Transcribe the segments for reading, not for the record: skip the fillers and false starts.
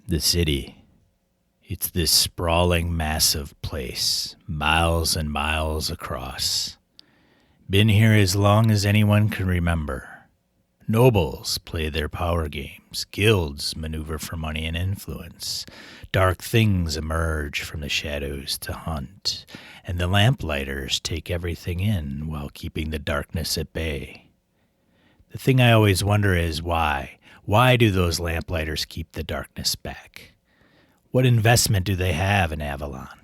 The city. It's this sprawling, massive place, miles and miles across. Been here as long as anyone can remember. Nobles play their power games. Guilds maneuver for money and influence. Dark things emerge from the shadows to hunt. And the lamplighters take everything in while keeping the darkness at bay. The thing I always wonder is why? Why do those lamplighters keep the darkness back? What investment do they have in Avalon?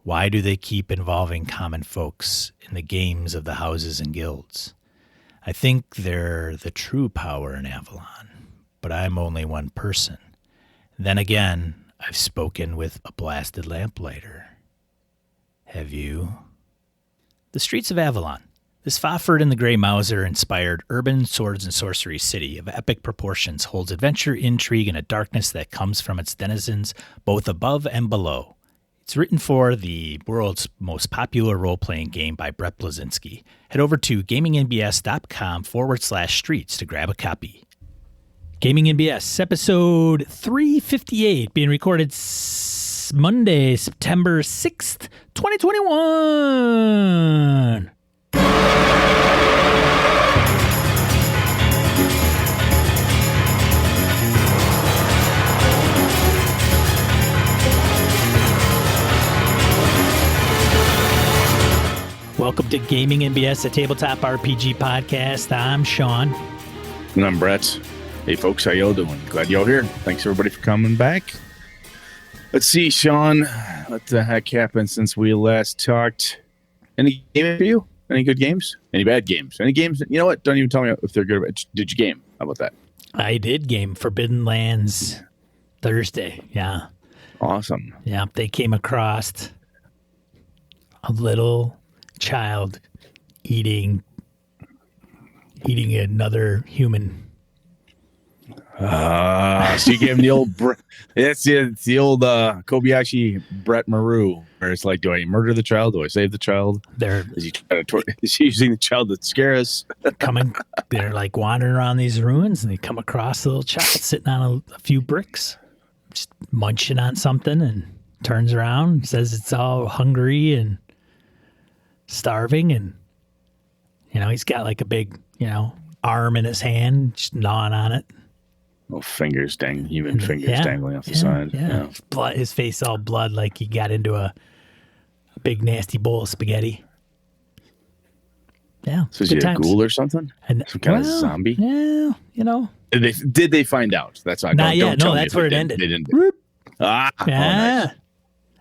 Why do they keep involving common folks in the games of the houses and guilds? I think they're the true power in Avalon, but I'm only one person. Then again, I've spoken with a blasted lamplighter. Have you? The streets of Avalon. This Fafhrd and the Grey Mouser-inspired urban swords and sorcery city of epic proportions holds adventure, intrigue, and a darkness that comes from its denizens both above and below. It's written for the world's most popular role-playing game by Brett Blazinski. Head over to gamingnbs.com/streets to grab a copy. Gaming NBS, episode 358, being recorded Monday, September 6th, 2021. Welcome to Gaming NBS, a tabletop RPG podcast. I'm Sean. And I'm Brett. Hey folks, how y'all doing? Glad y'all here. Thanks everybody for coming back. Let's see, Sean, what the heck happened since we last talked? Any game for you? Any good games? Any bad games? Any games? You know what? Don't even tell me if they're good or bad. Did you game? How about that? I did game Forbidden Lands Thursday. Yeah. Awesome. Yeah, they came across a little child eating another human. So you gave him the old it's the old Kobayashi Brett Maru, where it's like, do I murder the child? Do I save the child? Is he using the child to scare us? They're like wandering around these ruins, and they come across a little child sitting on a few bricks, just munching on something, and turns around and says it's all hungry and starving, and he's got like a big arm in his hand, just gnawing on it. Little fingers, human fingers dangling off the side. Yeah. His face all blood, like he got into a big nasty bowl of spaghetti. Yeah. So is he a ghoul or something? Some kind of zombie? Yeah, Did they find out? That's not yet. No, that's where it ended. They didn't. Yeah. Oh, nice.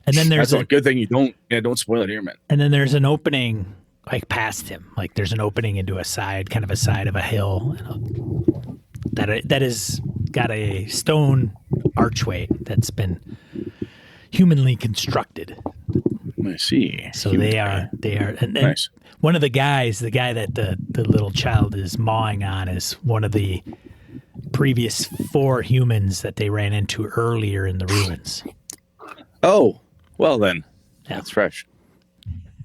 And then there's a good thing you don't spoil it here, man. And then there's an opening like past him. Like there's an opening into a side of a hill that is got a stone archway that's been humanly constructed. I see. So they are, and then nice. One of the guy that the little child is mawing on is one of the previous 4 humans that they ran into earlier in the ruins. Oh, well then, that's fresh.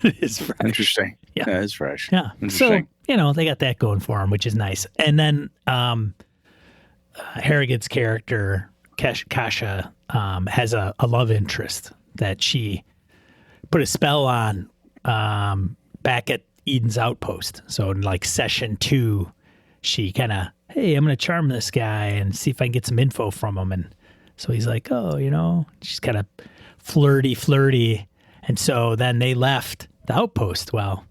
It is fresh. Interesting. Yeah, it's fresh. Yeah. Interesting. So, they got that going for them, which is nice. And then Harrigan's character, Kasha, has a love interest that she put a spell on back at Eden's Outpost. So in like session 2, she kind of, hey, I'm going to charm this guy and see if I can get some info from him. And so he's like, oh, she's kind of flirty. And so then they left the outpost. Well,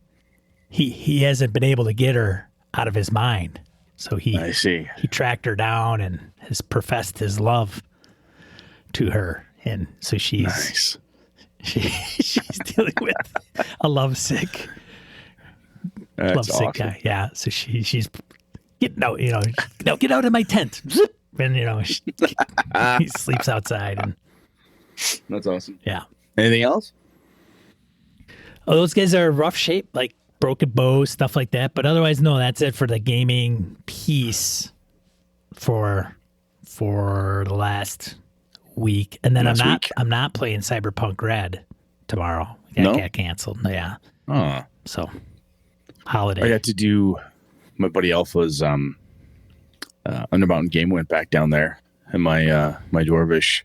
he hasn't been able to get her out of his mind. So he tracked her down and has professed his love to her. And so she's nice. she's dealing with a lovesick awesome. guy. Yeah. So she's getting out, get out of my tent. And he sleeps outside, and that's awesome. Yeah. Anything else? Oh, those guys are rough shape, like broken bow, stuff like that. But otherwise, no, that's it for the gaming piece for the last week. And then I'm not playing Cyberpunk Red tomorrow. That got canceled. Yeah. Oh. So holiday. I got to do my buddy Alpha's Undermountain game. Went back down there, and my Dwarvish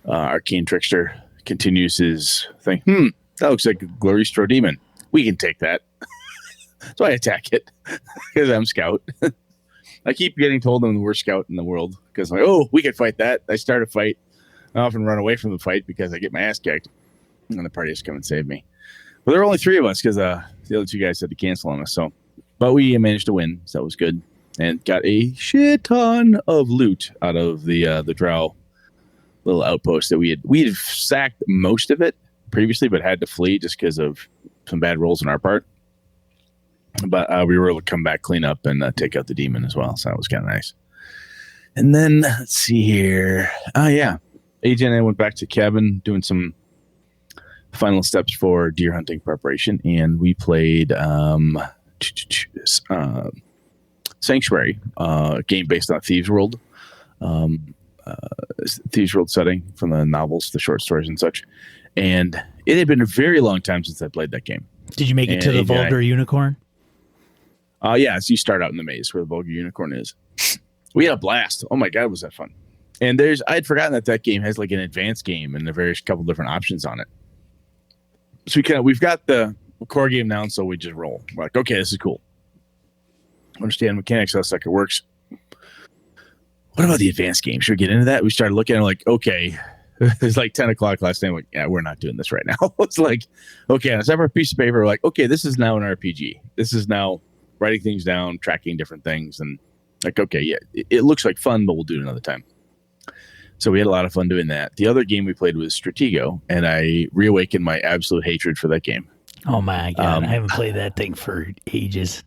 Arcane Trickster continues his thing. That looks like a Gloristro Demon. We can take that. So I attack it because I'm scout. I keep getting told I'm the worst scout in the world because like, oh, we could fight that. I start a fight. I often run away from the fight because I get my ass kicked, and the party has come and saved me. But there were only 3 of us because the other 2 guys had to cancel on us. So, but we managed to win, so that was good, and got a shit ton of loot out of the Drow little outpost that we had sacked most of it previously, but had to flee just because of some bad rolls on our part. But we were able to come back, clean up, and take out the demon as well. So that was kind of nice. And then let's see here. Oh yeah, AJ and I went back to cabin doing some final steps for deer hunting preparation, and we played Sanctuary, game based on Thieves World, Thieves World setting from the novels, the short stories, and such. And it had been a very long time since I played that game. Did you make it to the Vulgar Unicorn? Yeah, so you start out in the maze where the Vulgar Unicorn is. We had a blast. Oh my God, was that fun. And I had forgotten that game has like an advanced game and a various couple different options on it. So we've got the core game now, and so we just roll. We're like, okay, this is cool. Understand mechanics, how the sucker works. What about the advanced game? Should we get into that? We started looking at it like, okay, it's like 10 o'clock last night. Like, yeah, we're not doing this right now. It's like, okay, on a separate piece of paper, we're like, okay, this is now an RPG. This is now writing things down, tracking different things, and like, okay, yeah, it looks like fun, but we'll do it another time. So we had a lot of fun doing that. The other game we played was Stratego, and I reawakened my absolute hatred for that game. Oh my God, I haven't played that thing for ages.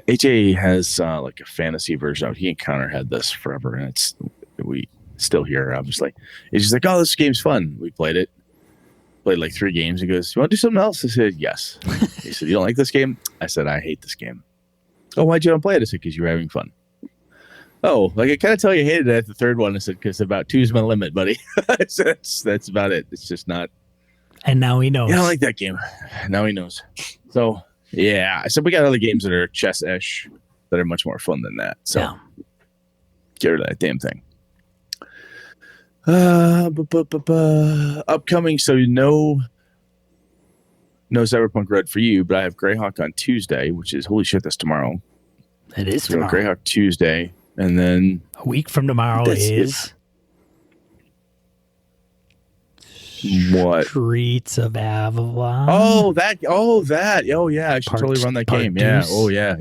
HA has like a fantasy version of it. He and Connor had this forever, and we still here, obviously. He's just like, oh, this game's fun. We played it. Played like 3 games. He goes, you want to do something else? I said, yes. He said, you don't like this game? I said, I hate this game. Oh, why'd you not play it? I said, because you were having fun. Oh, like I kind of tell you hated it at the 3rd one. I said, because about 2's my limit, buddy. So that's about it. It's just not. And now he knows. Yeah, I don't like that game. Now he knows. So, yeah. I said, we got other games that are chess-ish that are much more fun than that. So, yeah. Get rid of that damn thing. Upcoming, so no Cyberpunk Red for you, but I have Greyhawk on Tuesday, which is, holy shit, that's tomorrow. It is tomorrow. Greyhawk Tuesday, and then a week from tomorrow is what? Streets of Avalon. Oh, yeah, I should totally run that game. Yeah. Oh, yeah.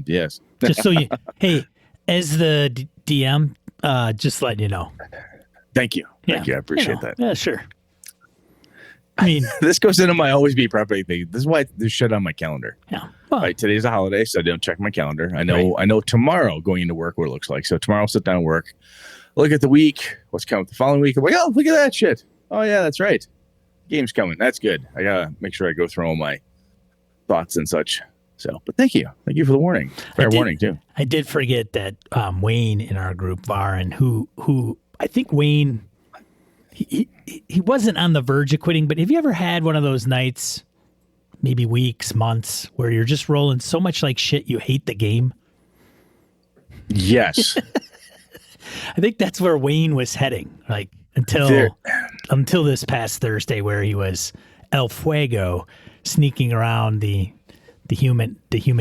Yes. Just so you, hey, as the DM, just letting you know. Thank you. Thank you. I appreciate that. Yeah, sure. I mean, this goes into my always be prepping thing. This is why there's shit on my calendar. Yeah. Well, right. Today's a holiday, so I don't check my calendar. I know tomorrow going into work what it looks like. So tomorrow I'll sit down and work, look at the week, what's coming the following week. I'm like, oh, look at that shit. Oh yeah, that's right. Game's coming. That's good. I gotta make sure I go through all my thoughts and such. So, but thank you for the warning. Fair warning too. I did forget that Wayne in our group, Varin, who I think Wayne, he wasn't on the verge of quitting, but have you ever had one of those nights, maybe weeks, months, where you're just rolling so much like shit you hate the game? Yes. I think that's where Wayne was heading, like until this past Thursday, where he was El Fuego sneaking around the human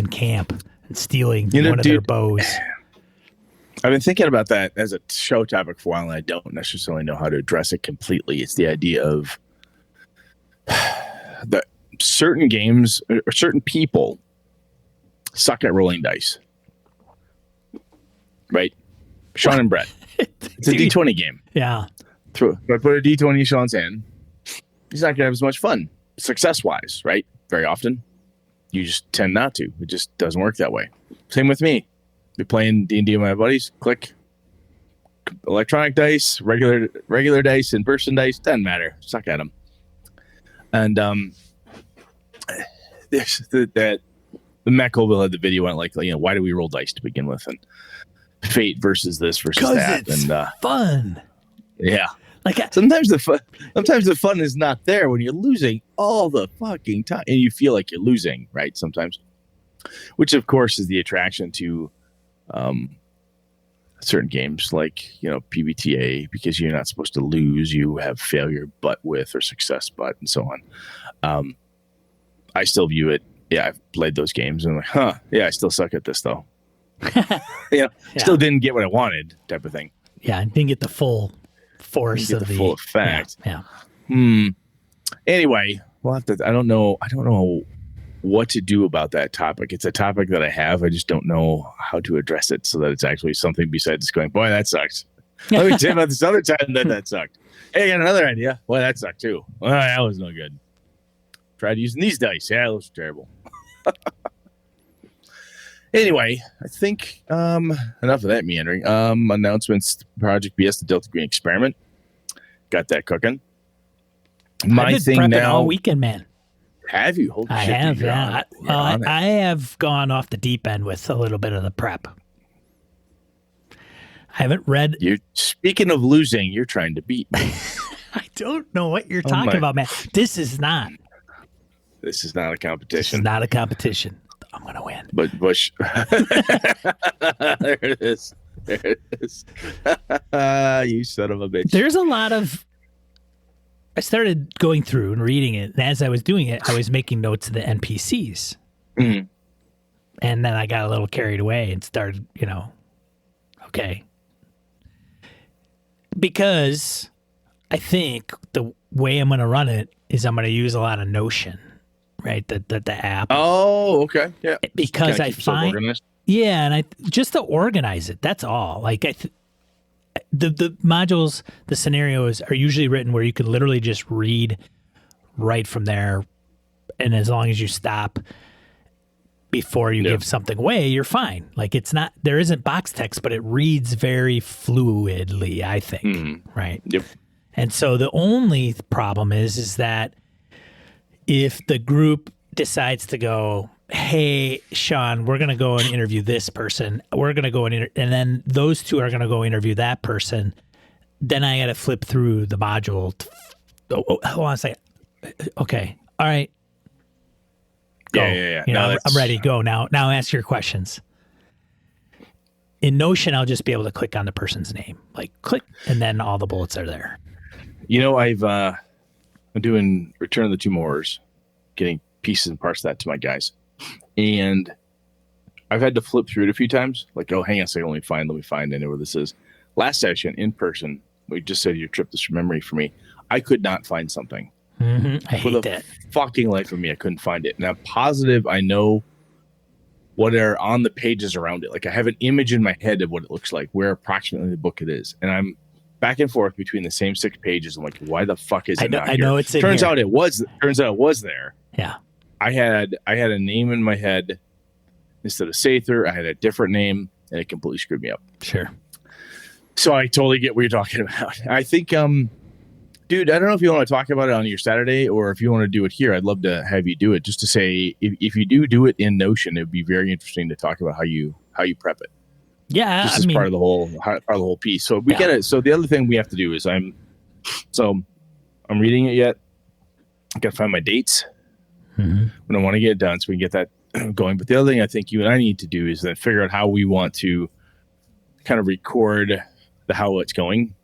camp and stealing one of their bows. I've been thinking about that as a show topic for a while, and I don't necessarily know how to address it completely. It's the idea of that certain games or certain people suck at rolling dice. Right? Sean and Brett. It's a D20 game. Yeah. If I put a D20 in Sean's hand, he's not going to have as much fun, success-wise, right? Very often. You just tend not to. It just doesn't work that way. Same with me. Be playing D&D with my buddies. Click. Electronic dice, regular dice, in-person dice. Doesn't matter. Suck at them. And there's the Matt Colville had the video on like why do we roll dice to begin with, and fate versus this versus that, it's and fun. Yeah. Sometimes the fun is not there when you're losing all the fucking time, and you feel like you're losing, right? Sometimes, which of course is the attraction to certain games like, PBTA, because you're not supposed to lose. You have failure but with or success but and so on. I still view it. Yeah, I've played those games and I'm like, yeah, I still suck at this though. Still didn't get what I wanted type of thing. Yeah, I didn't get the full force of the full effect. Yeah. Anyway, I don't know what to do about that topic. It's a topic that I have. I just don't know how to address it so that it's actually something besides going, boy, that sucks. Let me tell you about this other time that sucked. Hey, I got another idea. Boy, that sucked too. Well, that was no good. Tried using these dice. Yeah, those were terrible. Anyway, I think enough of that meandering. Announcements, Project BS, the Delta Green experiment. Got that cooking. I've been prepping all weekend, man. Have you? Holy I shit, have, yeah. I have gone off the deep end with a little bit of the prep. I haven't read. Speaking of losing, you're trying to beat me. I don't know what you're talking about, man. This is not a competition. This is not a competition. I'm going to win. But Bush. There it is. You son of a bitch. There's a lot of. I started going through and reading it. And as I was doing it, I was making notes of the NPCs. Mm-hmm. And then I got a little carried away and started, okay. Because I think the way I'm going to run it is I'm going to use a lot of Notion. Right, the app. Oh, okay, yeah. Because I find, and just to organize it. That's all. Like the modules, the scenarios are usually written where you can literally just read right from there, and as long as you stop before you give something away, you're fine. Like there isn't box text, but it reads very fluidly. I think, right? Yep. And so the only problem is that. If the group decides to go, hey, Sean, we're going to go and interview this person. We're going to go and then those two are going to go interview that person. Then I got to flip through the module. Hold on a second. Okay. All right. Go. Yeah. I'm ready. Go now. Now ask your questions. In Notion, I'll just be able to click on the person's name. Like click, and then all the bullets are there. I'm doing Return of the Tomb Horrors, getting pieces and parts of that to my guys. And I've had to flip through it a few times. Like, oh, hang on a second, let me find. I know where this is. Last session, in person, we just said you tripped this from memory for me. I could not find something. I hate that. Fucking life of me, I couldn't find it. And I'm positive I know what are on the pages around it. Like, I have an image in my head of what it looks like, where approximately the book it is. And I'm back and forth between the same 6 pages. I'm like, why the fuck is it not here? I know it's in Turns here. out it was there. Yeah. I had a name in my head instead of Sather. I had a different name, and it completely screwed me up. Sure. So I totally get what you're talking about. I think, dude, I don't know if you want to talk about it on your Saturday or if you want to do it here. I'd love to have you do it. Just to say, if you do it in Notion, it'd be very interesting to talk about how you prep it. Yeah, just as part of the whole piece. So we get it. So the other thing we have to do is I'm reading it yet. I got to find my dates. When I want to get it done, so we can get that going. But the other thing I think you and I need to do is then figure out how we want to kind of record how it's going.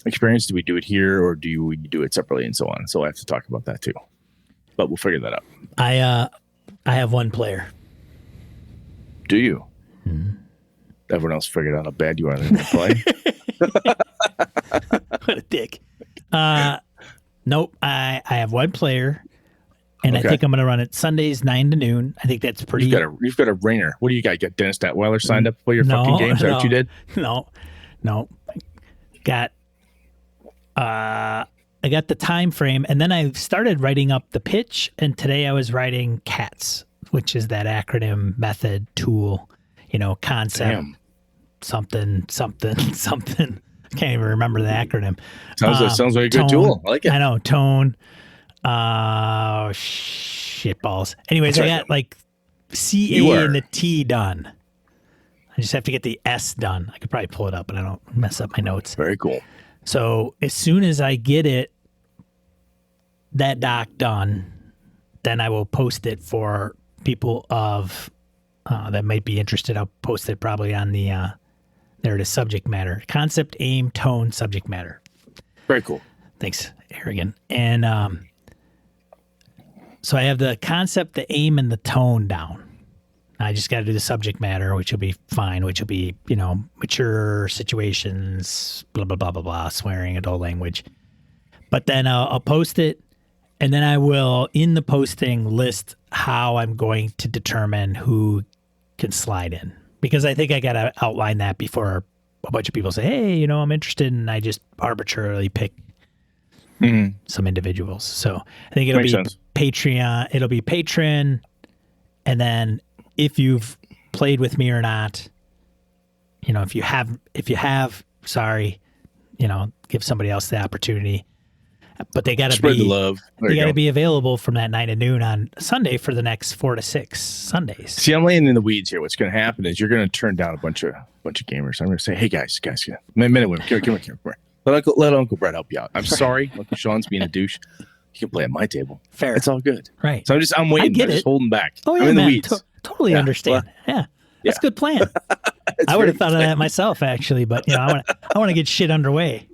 Experience. Do we do it here or do we do it separately and so on? So I have to talk about that too. But we'll figure that out. I have one player. Do you? Everyone else figured out how bad you are to play. What a dick. Nope. I have one player, and I think I'm going to run it Sundays 9 to noon. I think that's pretty. You've got a ringer. What do you got? You got Dennis Datweiler signed up to play your fucking games? Is that what you did? No. I got the time frame, and then I started writing up the pitch. And today I was writing CATS, which is that acronym method tool. Concept, something. I can't even remember the acronym. Sounds like a good tool. I like it. I know. Tone. Shit balls. Anyways, I got like CA and the T done. I just have to get the S done. I could probably pull it up, but I don't mess up my notes. Very cool. So as soon as I get that doc done, then I will post it for people that might be interested. I'll post it probably on the There it is, subject matter. Concept, aim, tone, subject matter. Very cool. Thanks, Harrigan. And so I have the concept, the aim, and the tone down. I just got to do the subject matter, which will be fine, which will be, mature situations, blah, blah, blah, blah, blah, swearing, adult language. But then I'll post it, and then I will, in the posting, list how I'm going to determine who can slide in. Because I think I got to outline that before a bunch of people say, hey, I'm interested, and I just arbitrarily pick some individuals. So I think it'll Makes be sense. Patreon, it'll be patron, and then if you've played with me or not, if you have, sorry, give somebody else the opportunity. But they got to Spread the love. There They you got to go. be available from that 9 to noon on Sunday for the next 4 to 6 Sundays. See, I'm laying in the weeds here. What's going to happen is you're going to turn down a bunch of gamers. I'm going to say, hey guys, minute, women, come here. Let Uncle Brett help you out. I'm sorry, Uncle Sean's being a douche. You can play at my table. Fair. It's all good. Right. So I'm waiting. get I'm just it. holding back. Oh, yeah, I'm in man. the weeds. Totally Yeah. understand. Well, That's a good plan. I would have thought of that myself, actually. But, I want to get shit underway.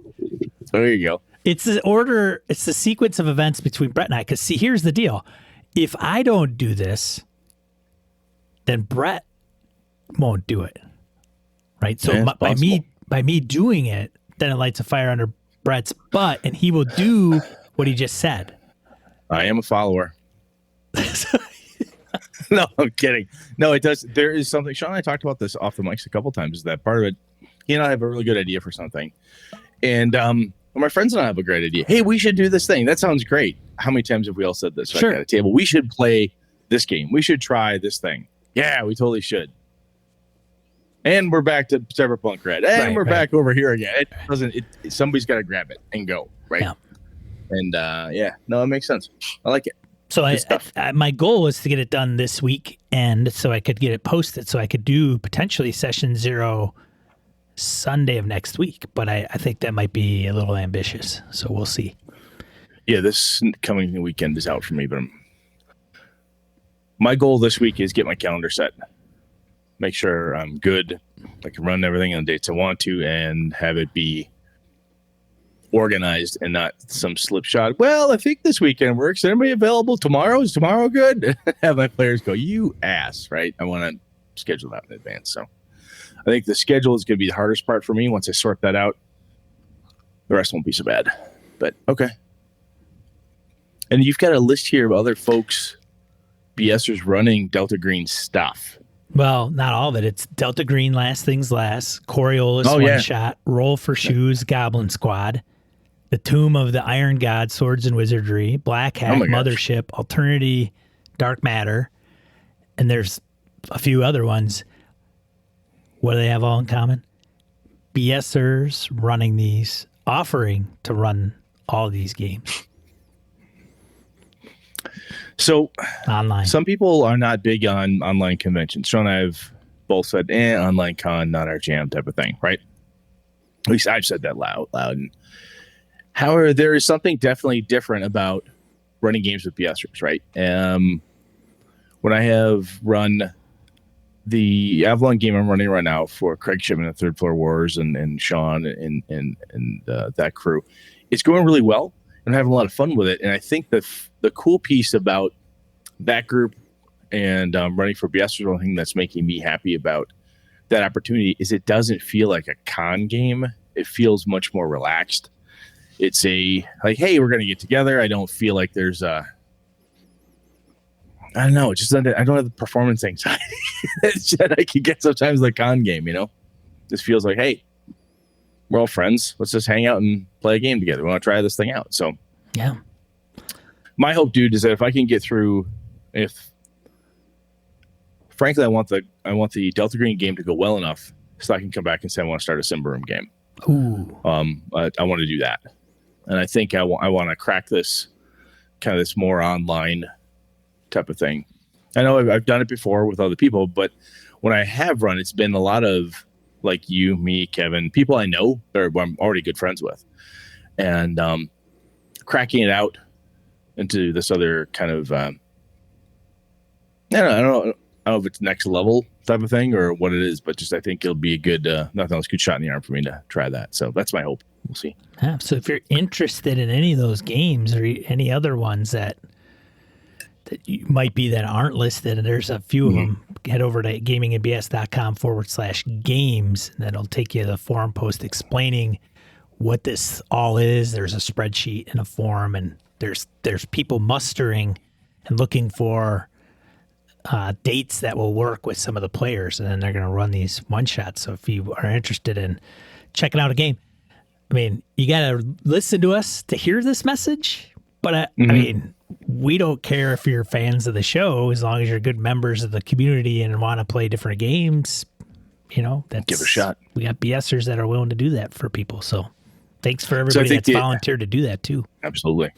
There you go. It's the sequence of events between Brett and I. Because, see, here's the deal. If I don't do this, then Brett won't do it. Right? So Yeah, it's by me doing it, then it lights a fire under Brett's butt, and he will do what he just said. I am a follower. No, I'm kidding. No, it does. There is something. Sean and I talked about this off the mics a couple times. Is that part of it? He and I have a really good idea for something, and my friends and I have a great idea. Hey, we should do this thing. That sounds great. How many times have we all said this? Sure. At a table, we should play this game. We should try this thing. Yeah, we totally should. And we're back to Cyberpunk Red, and we're back over here again. It doesn't. Somebody's got to grab it and go right. Yeah. And it makes sense. I like it. So my goal was to get it done this week, and so I could get it posted, so I could do potentially session 0 Sunday of next week. But I think that might be a little ambitious, so we'll see. Yeah, this coming weekend is out for me, but my goal this week is get my calendar set, make sure I'm good, I can run everything on the dates I want to, and have it be organized and not some slip shot. Well, I think this weekend works. Is anybody available tomorrow? Is tomorrow good? Have my players go, you ass, right? I want to schedule that in advance. So I think the schedule is going to be the hardest part for me. Once I sort that out, the rest won't be so bad. But okay. And you've got a list here of other folks, BSers running Delta Green stuff. Well, not all of it. It's Delta Green, Last Things Last, Coriolis, One Shot, Roll for Shoes, Goblin Squad, The Tomb of the Iron God, Swords and Wizardry, Black Hack, Mothership, Alternity, Dark Matter, and there's a few other ones. What do they have all in common? BSers running these, offering to run all these games. So online. Some people are not big on online conventions. Sean and I have both said, online con, not our jam type of thing, right? At least I've said that loud. And however, there is something definitely different about running games with BSers, right? When I have run the Avalon game I'm running right now for Craig Shipman and Third Floor Wars and Sean and that crew, it's going really well. And I'm having a lot of fun with it. And I think the cool piece about that group and running for BSers, one thing that's making me happy about that opportunity is it doesn't feel like a con game. It feels much more relaxed. It's hey, we're going to get together. I don't feel like there's I don't know. I don't have the performance anxiety that I can get sometimes in the con game, This feels like, hey, we're all friends. Let's just hang out and play a game together. We want to try this thing out. So, yeah. My hope, dude, is that if I can get through, frankly, I want the Delta Green game to go well enough so I can come back and say I want to start a Simbarum game. Ooh. I want to do that, and I think I want to crack this kind of this more online type of thing. I know I've done it before with other people, but when I have run, it's been a lot of like you, me, Kevin, people I know or I'm already good friends with, and cracking it out into this other kind of I don't know if it's next level type of thing or what it is, but just I think it'll be a good, nothing else, good shot in the arm for me to try that. So that's my hope. We'll see. Yeah, so if you're interested in any of those games or any other ones that might be that aren't listed, and there's a few of them, head over to gamingandbs.com/games, and that'll take you to the forum post explaining what this all is. There's a spreadsheet and a forum, and there's people mustering and looking for dates that will work with some of the players, and then they're going to run these one shots. So if you are interested in checking out a game, I mean, you got to listen to us to hear this message, but I mean, we don't care if you're fans of the show, as long as you're good members of the community and want to play different games. You know, that's, give it a shot. We got BSers that are willing to do that for people. So thanks for everybody that's volunteered to do that too. Absolutely.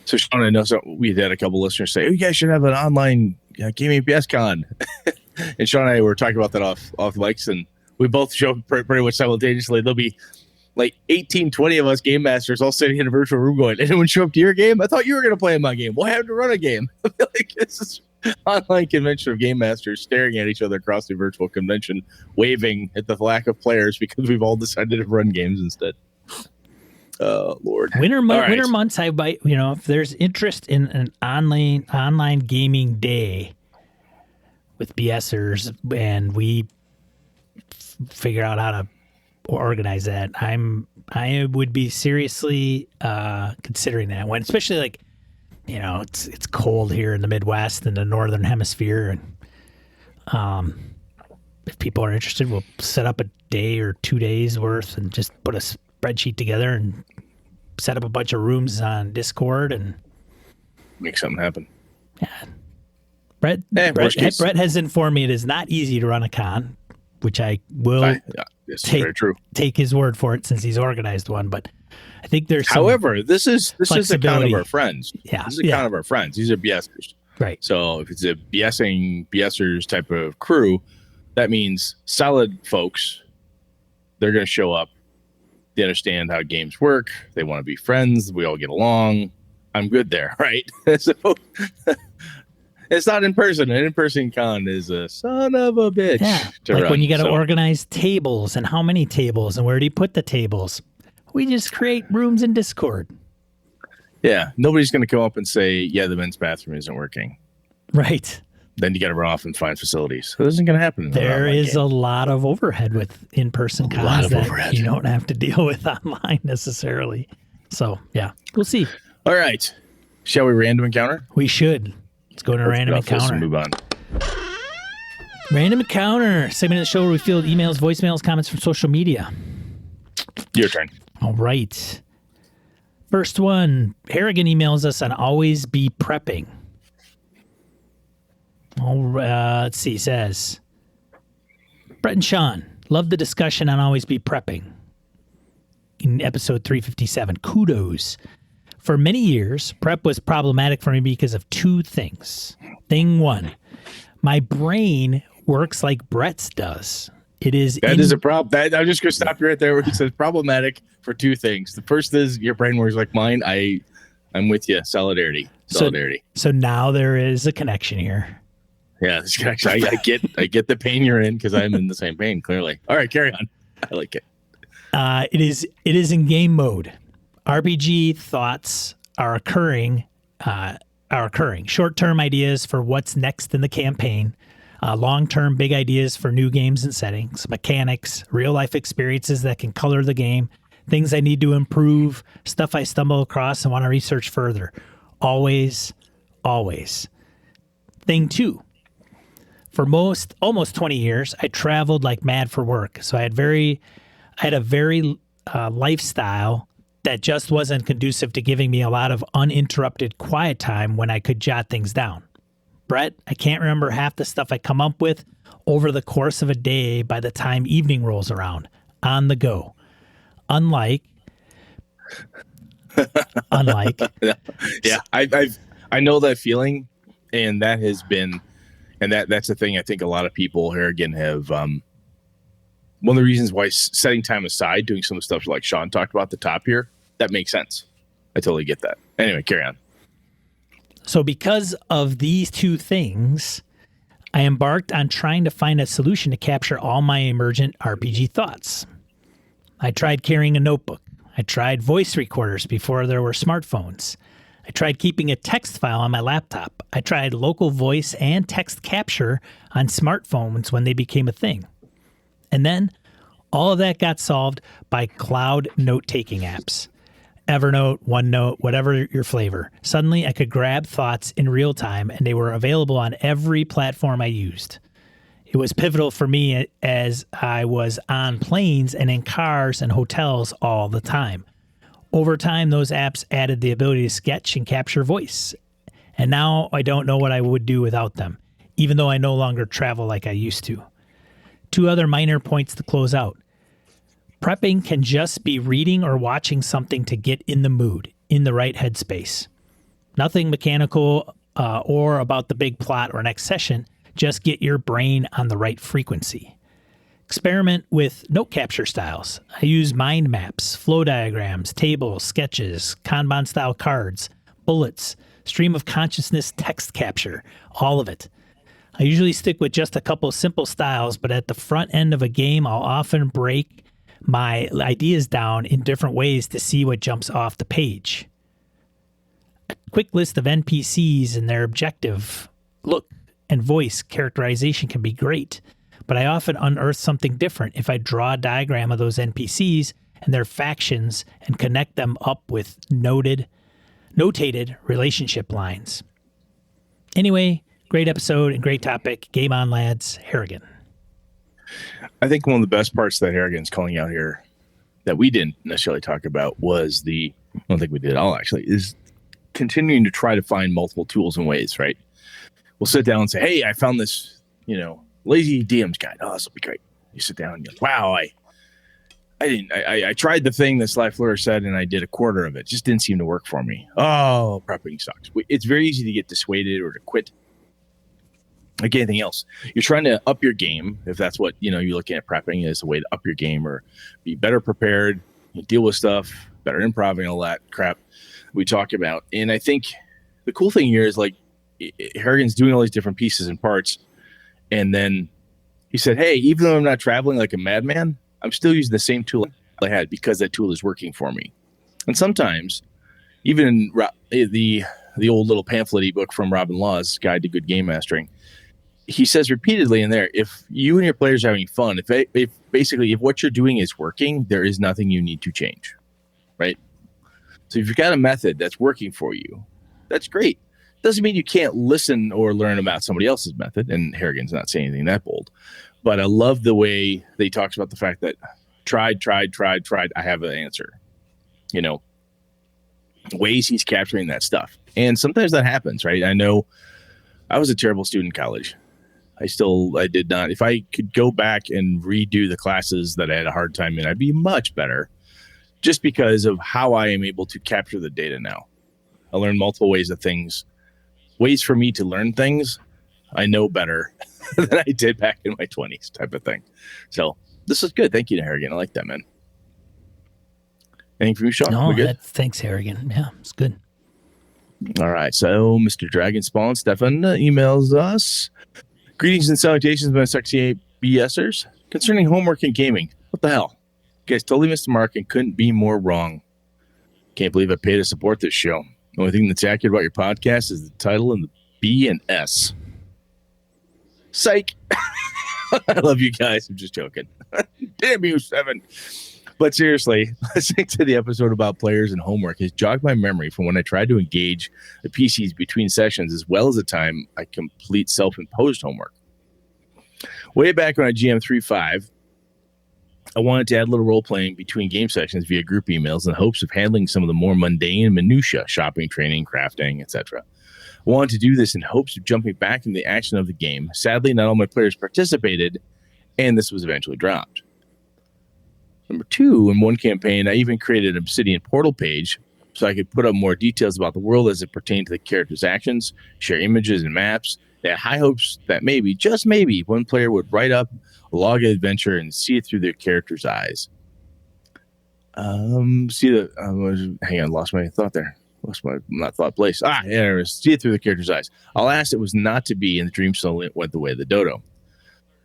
So Sean, I know we had a couple listeners say, "Oh, you guys should have an online gaming BS con." And Sean and I were talking about that off mics, and we both show up pretty much simultaneously. There'll be like 18, 20 of us game masters all sitting in a virtual room going, "Anyone show up to your game? I thought you were going to play in my game. Well, I have to run a game." Like, this is online convention of game masters staring at each other across the virtual convention, waving at the lack of players because we've all decided to run games instead. Lord. Winter months, if there's interest in an online gaming day with BSers, and we figure out how to organize that, I would be seriously considering that one, especially like, you know, it's cold here in the Midwest and the Northern Hemisphere, and if people are interested, we'll set up a day or 2 days worth and just put a spreadsheet together and set up a bunch of rooms on Discord and make something happen. Yeah. Brett has informed me it is not easy to run a con, which I will take his word for it since he's organized one. But I think there's however, this is a con of our friends. Yeah. This is a con of our friends. These are BSers. Right. So if it's a BSers type of crew, that means solid folks. They're going to show up. They understand how games work. They want to be friends. We all get along. I'm good there, right? So it's not in person. An in-person con is a son of a bitch. Yeah, like when you got to organize tables and how many tables and where do you put the tables? We just create rooms in Discord. Yeah, nobody's going to come up and say, "Yeah, the men's bathroom isn't working." Right. Then you got to run off and find facilities. So this isn't going to happen. There is a lot of overhead with in-person cons that you don't have to deal with online necessarily. So, yeah, we'll see. All right. Shall we random encounter? We should. Let's go to Random Encounter. Move on. Random Encounter, segment of the show where we field emails, voicemails, comments from social media. Your turn. All right. First one, Harrigan emails us on always be prepping. Let's see, says, Brett and Sean, love the discussion on always be prepping in episode 357. Kudos. For many years, prep was problematic for me because of two things. Thing one, my brain works like Brett's does. That is a problem. I'm just going to stop you right there where he says problematic for two things. The first is your brain works like mine. I'm with you. Solidarity. So now there is a connection here. Yeah, this connection. I get the pain you're in because I'm in the same pain, clearly. All right, carry on. I like it. It is in game mode. RPG thoughts are occurring. Short-term ideas for what's next in the campaign. Long-term big ideas for new games and settings, mechanics, real-life experiences that can color the game, things I need to improve, stuff I stumble across and want to research further. Always. Thing two, for almost 20 years, I traveled like mad for work. So I had a very lifestyle that just wasn't conducive to giving me a lot of uninterrupted quiet time when I could jot things down. Brett, I can't remember half the stuff I come up with over the course of a day by the time evening rolls around. On the go. Unlike. Yeah, I know that feeling, and that has been, and that's the thing I think a lot of people here again have. One of the reasons why setting time aside, doing some of the stuff like Sean talked about at the top here, that makes sense. I totally get that. Anyway, carry on. So because of these two things, I embarked on trying to find a solution to capture all my emergent RPG thoughts. I tried carrying a notebook. I tried voice recorders before there were smartphones. I tried keeping a text file on my laptop. I tried local voice and text capture on smartphones when they became a thing. And then all of that got solved by cloud note-taking apps. Evernote, OneNote, whatever your flavor. Suddenly, I could grab thoughts in real time, and they were available on every platform I used. It was pivotal for me as I was on planes and in cars and hotels all the time. Over time, those apps added the ability to sketch and capture voice. And now I don't know what I would do without them, even though I no longer travel like I used to. 2 other minor points to close out. Prepping can just be reading or watching something to get in the mood, in the right headspace. Nothing mechanical or about the big plot or next session. Just get your brain on the right frequency. Experiment with note capture styles. I use mind maps, flow diagrams, tables, sketches, Kanban-style cards, bullets, stream of consciousness text capture, all of it. I usually stick with just a couple simple styles, but at the front end of a game, I'll often break my ideas down in different ways to see what jumps off the page. A quick list of NPCs and their objective, look, and voice characterization can be great, but I often unearth something different if I draw a diagram of those NPCs and their factions and connect them up with notated relationship lines. Anyway, great episode and great topic. Game on, lads. Harrigan. I think one of the best parts that Harrigan's calling out here that we didn't necessarily talk about was I don't think we did at all actually, is continuing to try to find multiple tools and ways, right? We'll sit down and say, hey, I found this, lazy DM's guide. Oh, this will be great. You sit down and you're like, wow, I tried the thing that Sly Fleur said and I did a quarter of it. Just didn't seem to work for me. Oh, prepping sucks. It's very easy to get dissuaded or to quit. Like anything else, you're trying to up your game. If that's what, you're looking at prepping as a way to up your game or be better prepared, deal with stuff, better improv, all that crap we talk about. And I think the cool thing here is like Harrigan's doing all these different pieces and parts. And then he said, hey, even though I'm not traveling like a madman, I'm still using the same tool I had because that tool is working for me. And sometimes even in the old little pamphlet book from Robin Law's Guide to Good Game Mastering, he says repeatedly in there, if you and your players are having fun, if what you're doing is working, there is nothing you need to change, right? So if you've got a method that's working for you, that's great. Doesn't mean you can't listen or learn about somebody else's method, and Harrigan's not saying anything that bold. But I love the way that he talks about the fact that tried, I have an answer. Ways he's capturing that stuff. And sometimes that happens, right? I know I was a terrible student in college. I did not. If I could go back and redo the classes that I had a hard time in, I'd be much better just because of how I am able to capture the data now. I learned multiple ways for me to learn things. I know better than I did back in my 20s type of thing. So this is good. Thank you to Harrigan. I like that, man. Anything from you, Sean? No, thanks, Harrigan. Yeah, it's good. All right. So Mr. Dragon Spawn Stefan emails us. Greetings and salutations, my sexy BSers. Concerning homework and gaming, what the hell? You guys totally missed the mark and couldn't be more wrong. Can't believe I pay to support this show. The only thing that's accurate about your podcast is the title and the B and S. Psych. I love you guys. I'm just joking. Damn you, Seven. But seriously, listening to the episode about players and homework has jogged my memory from when I tried to engage the PCs between sessions as well as the time I complete self-imposed homework. Way back when I GM 3.5, I wanted to add a little role-playing between game sessions via group emails in the hopes of handling some of the more mundane minutiae, shopping, training, crafting, etc. I wanted to do this in hopes of jumping back into the action of the game. Sadly, not all my players participated, and this was eventually dropped. Number 2, in one campaign, I even created an Obsidian portal page so I could put up more details about the world as it pertained to the characters' actions, share images and maps. They had high hopes that maybe, just maybe, one player would write up a log of adventure and see it through their character's eyes. Hang on, lost my thought there. What's my not thought place? Yeah, see it through the character's eyes. Alas, it was not to be, and the dream still went the way of the dodo.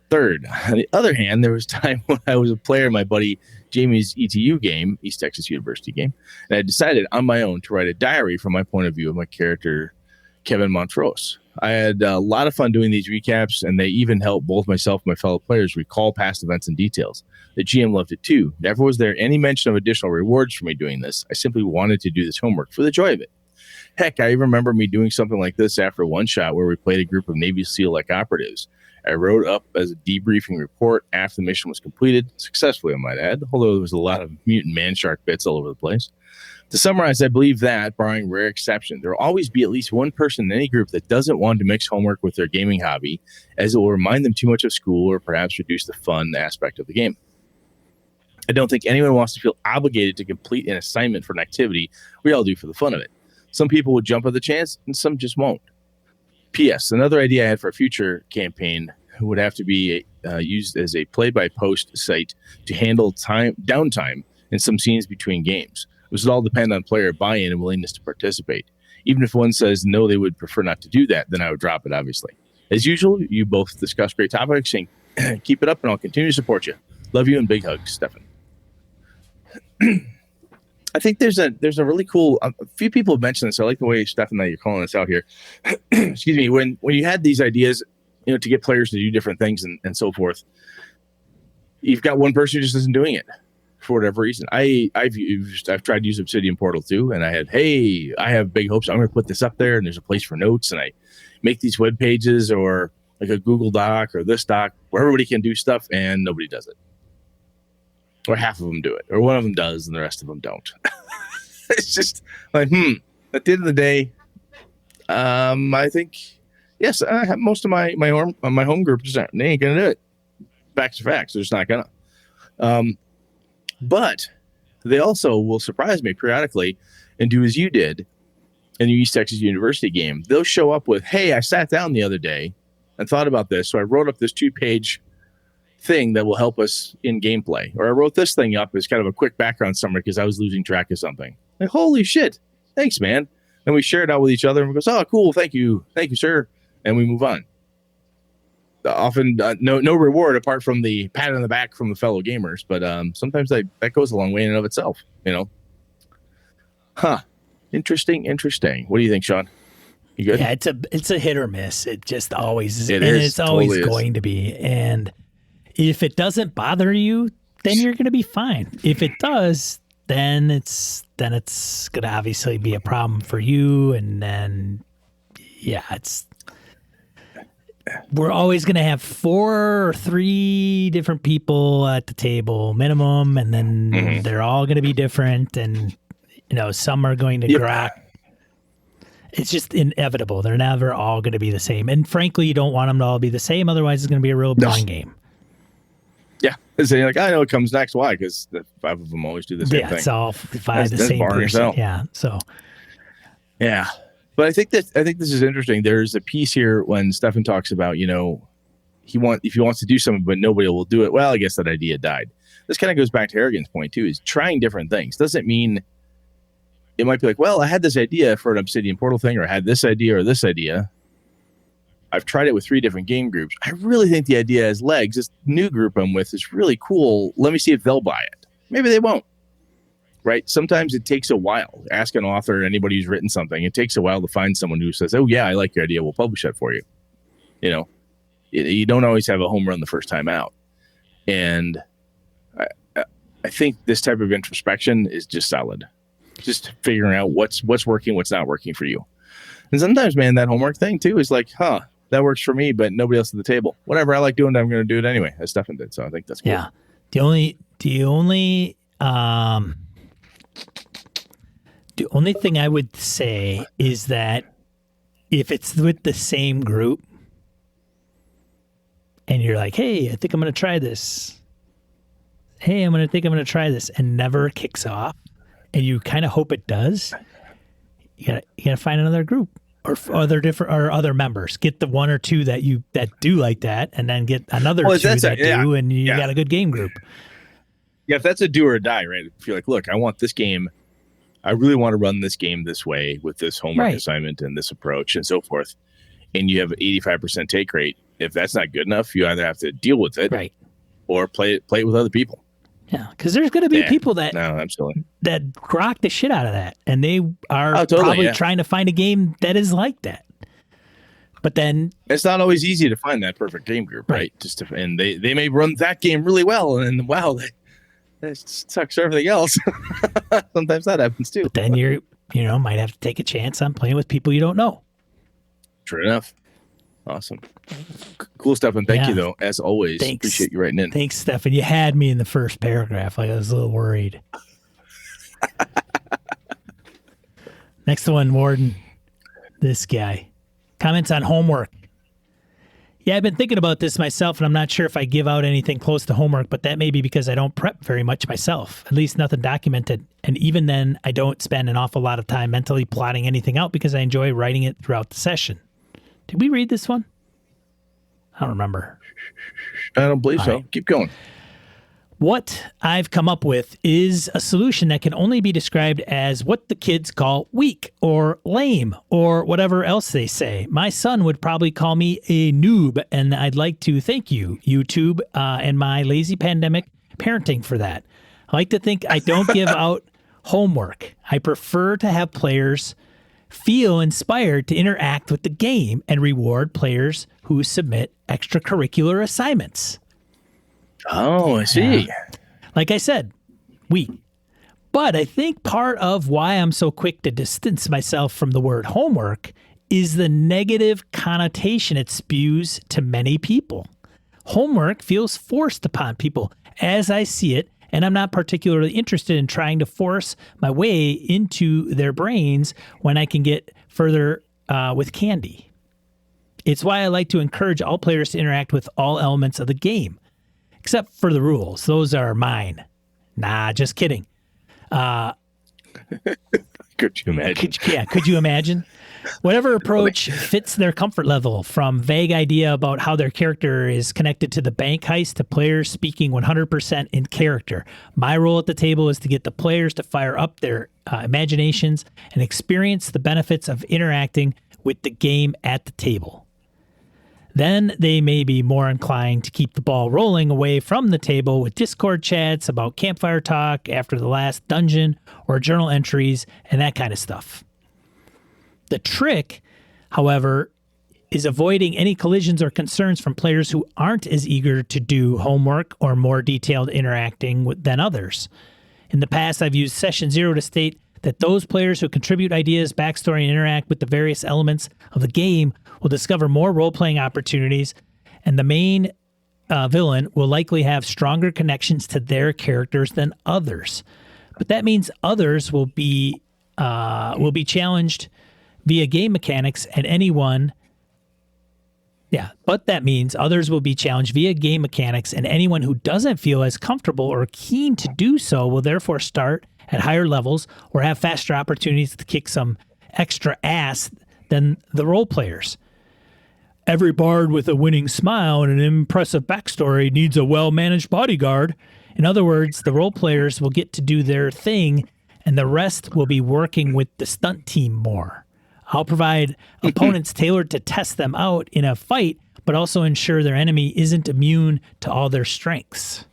Third, on the other hand, there was time when I was a player in my buddy Jamie's ETU game, East Texas University game, and I decided on my own to write a diary from my point of view of my character, Kevin Montrose. I had a lot of fun doing these recaps, and they even helped both myself and my fellow players recall past events and details. The GM loved it too. Never was there any mention of additional rewards for me doing this. I simply wanted to do this homework for the joy of it. Heck, I even remember me doing something like this after one shot where we played a group of Navy SEAL-like operatives. I wrote up as a debriefing report after the mission was completed, successfully I might add, although there was a lot of mutant man shark bits all over the place. To summarize, I believe that, barring rare exception, there will always be at least one person in any group that doesn't want to mix homework with their gaming hobby, as it will remind them too much of school or perhaps reduce the fun aspect of the game. I don't think anyone wants to feel obligated to complete an assignment for an activity we all do for the fun of it. Some people will jump at the chance, and some just won't. P.S. Another idea I had for a future campaign would have to be used as a play-by-post site to handle downtime in some scenes between games. This would all depend on player buy-in and willingness to participate. Even if one says no, they would prefer not to do that, then I would drop it, obviously. As usual, you both discuss great topics, and keep it up, and I'll continue to support you. Love you, and big hugs, Stefan. I think there's a really cool. A few people have mentioned this. I like the way, Stefan, that you're calling this out here. Excuse me. When you had these ideas, to get players to do different things and so forth, you've got one person who just isn't doing it for whatever reason. I've tried to use Obsidian Portal too, and I have big hopes. I'm going to put this up there, and there's a place for notes, and I make these web pages or like a Google Doc or this doc where everybody can do stuff, and nobody does it. Or half of them do it, or one of them does, and the rest of them don't. It's just like, At the end of the day, I think, yes, I have most of my home group just they ain't gonna do it. Facts are facts. They're just not gonna. But they also will surprise me periodically and do as you did in the East Texas University game. They'll show up with, "Hey, I sat down the other day and thought about this, so I wrote up this 2-page thing that will help us in gameplay," or I wrote this thing up as kind of a quick background summary because I was losing track of something. Like, holy shit, thanks, man. And we share it out with each other, and we go, "Oh, cool, thank you, sir," and we move on. Often, no reward apart from the pat on the back from the fellow gamers, but sometimes that goes a long way in and of itself. Interesting. What do you think, Sean? You good? Yeah, it's a hit or miss. It just always is, and is. it's always Totally going to be. And if it doesn't bother you, then you're going to be fine. If it does, then it's going to obviously be a problem for you. And then, we're always going to have 4 or 3 different people at the table minimum, and then they're all going to be different. And some are going to grok. It's just inevitable. They're never all going to be the same. And frankly, you don't want them to all be the same. Otherwise, it's going to be a real boring game. Yeah. So you're like, I know what comes next. Why? Because the 5 of them always do the same thing. Yeah, it's all 5 the same person. Yourself. Yeah. So. Yeah. But I think this is interesting. There's a piece here when Stefan talks about, if he wants to do something, but nobody will do it. Well, I guess that idea died. This kind of goes back to Harrigan's point too, is trying different things. Doesn't mean it might be like, well, I had this idea for an Obsidian Portal thing, or I had this idea or this idea. I've tried it with 3 different game groups. I really think the idea has legs. This new group I'm with is really cool. Let me see if they'll buy it. Maybe they won't. Right? Sometimes it takes a while. Ask an author, anybody who's written something. It takes a while to find someone who says, "Oh yeah, I like your idea. We'll publish that for you." You don't always have a home run the first time out. And I think this type of introspection is just solid. Just figuring out what's working, what's not working for you. And sometimes, man, that homework thing too is like, that works for me, but nobody else at the table. Whatever I like doing, I'm going to do it anyway, as Stefan did. So I think that's cool. Yeah. The only thing I would say is that if it's with the same group and you're like, "Hey, I think I'm going to try this. Hey, I'm going to try this," and never kicks off, and you kind of hope it does, you gotta find another group or other members. Get the 1 or 2 that do like that, and then get another 2 that do, and you got a good game group. Yeah, if that's a do or die, right? If you're like, "Look, I want this game I really want to run this game this way with this homework Right. assignment and this approach and so forth. And you have an 85% take rate. If that's not good enough, you either have to deal with it Right. or play it with other people. Yeah. Because there's going to be Yeah. people that No, absolutely. that grok the shit out of that, and they are Oh, totally, probably yeah. trying to find a game that is like that. But then, It's not always easy to find that perfect game group, right? And they may run that game really well, and wow, that sucks for everything else. Sometimes that happens too. but then you might have to take a chance on playing with people you don't know. True enough. Awesome. Cool stuff. And thank Yeah. you, though, as always. Thanks. Appreciate you writing in. Thanks, Stefan. You had me in the first paragraph. I was a little worried. Next one, Warden. This guy. Comments on homework. Yeah, I've been thinking about this myself, and I'm not sure if I give out anything close to homework, but that may be because I don't prep very much myself, at least nothing documented. And even then, I don't spend an awful lot of time mentally plotting anything out because I enjoy writing it throughout the session. Did we read this one? I don't remember. I don't believe so. right. Keep going. What I've come up with is a solution that can only be described as what the kids call weak or lame or whatever else they say. My son would probably call me a noob, and I'd like to thank you, YouTube, and my lazy pandemic parenting for that. I like to think I don't give out homework. I prefer to have players feel inspired to interact with the game and reward players who submit extracurricular assignments. Oh, I see. Like I said, weak. But I think part of why I'm so quick to distance myself from the word homework is the negative connotation it spews to many people. Homework feels forced upon people as I see it, and I'm not particularly interested in trying to force my way into their brains when I can get further with candy. It's why I like to encourage all players to interact with all elements of the game. Except for the rules. Those are mine. Nah, just kidding. Could you imagine? Could you imagine? Whatever approach fits their comfort level, from vague idea about how their character is connected to the bank heist to players speaking 100% in character. My role at the table is to get the players to fire up their imaginations and experience the benefits of interacting with the game at the table. Then they may be more inclined to keep the ball rolling away from the table with Discord chats about campfire talk after the last dungeon or journal entries and that kind of stuff. The trick, however, is avoiding any collisions or concerns from players who aren't as eager to do homework or more detailed interacting than others. In the past, I've used Session Zero to state that those players who contribute ideas, backstory, and interact with the various elements of the game will discover more role-playing opportunities, and the main villain will likely have stronger connections to their characters than others. But that means others will be challenged via game mechanics, and anyone who doesn't feel as comfortable or keen to do so will therefore start at higher levels or have faster opportunities to kick some extra ass than the role players. Every bard with a winning smile and an impressive backstory needs a well-managed bodyguard. In other words, the role players will get to do their thing, and the rest will be working with the stunt team more. I'll provide opponents tailored to test them out in a fight, but also ensure their enemy isn't immune to all their strengths.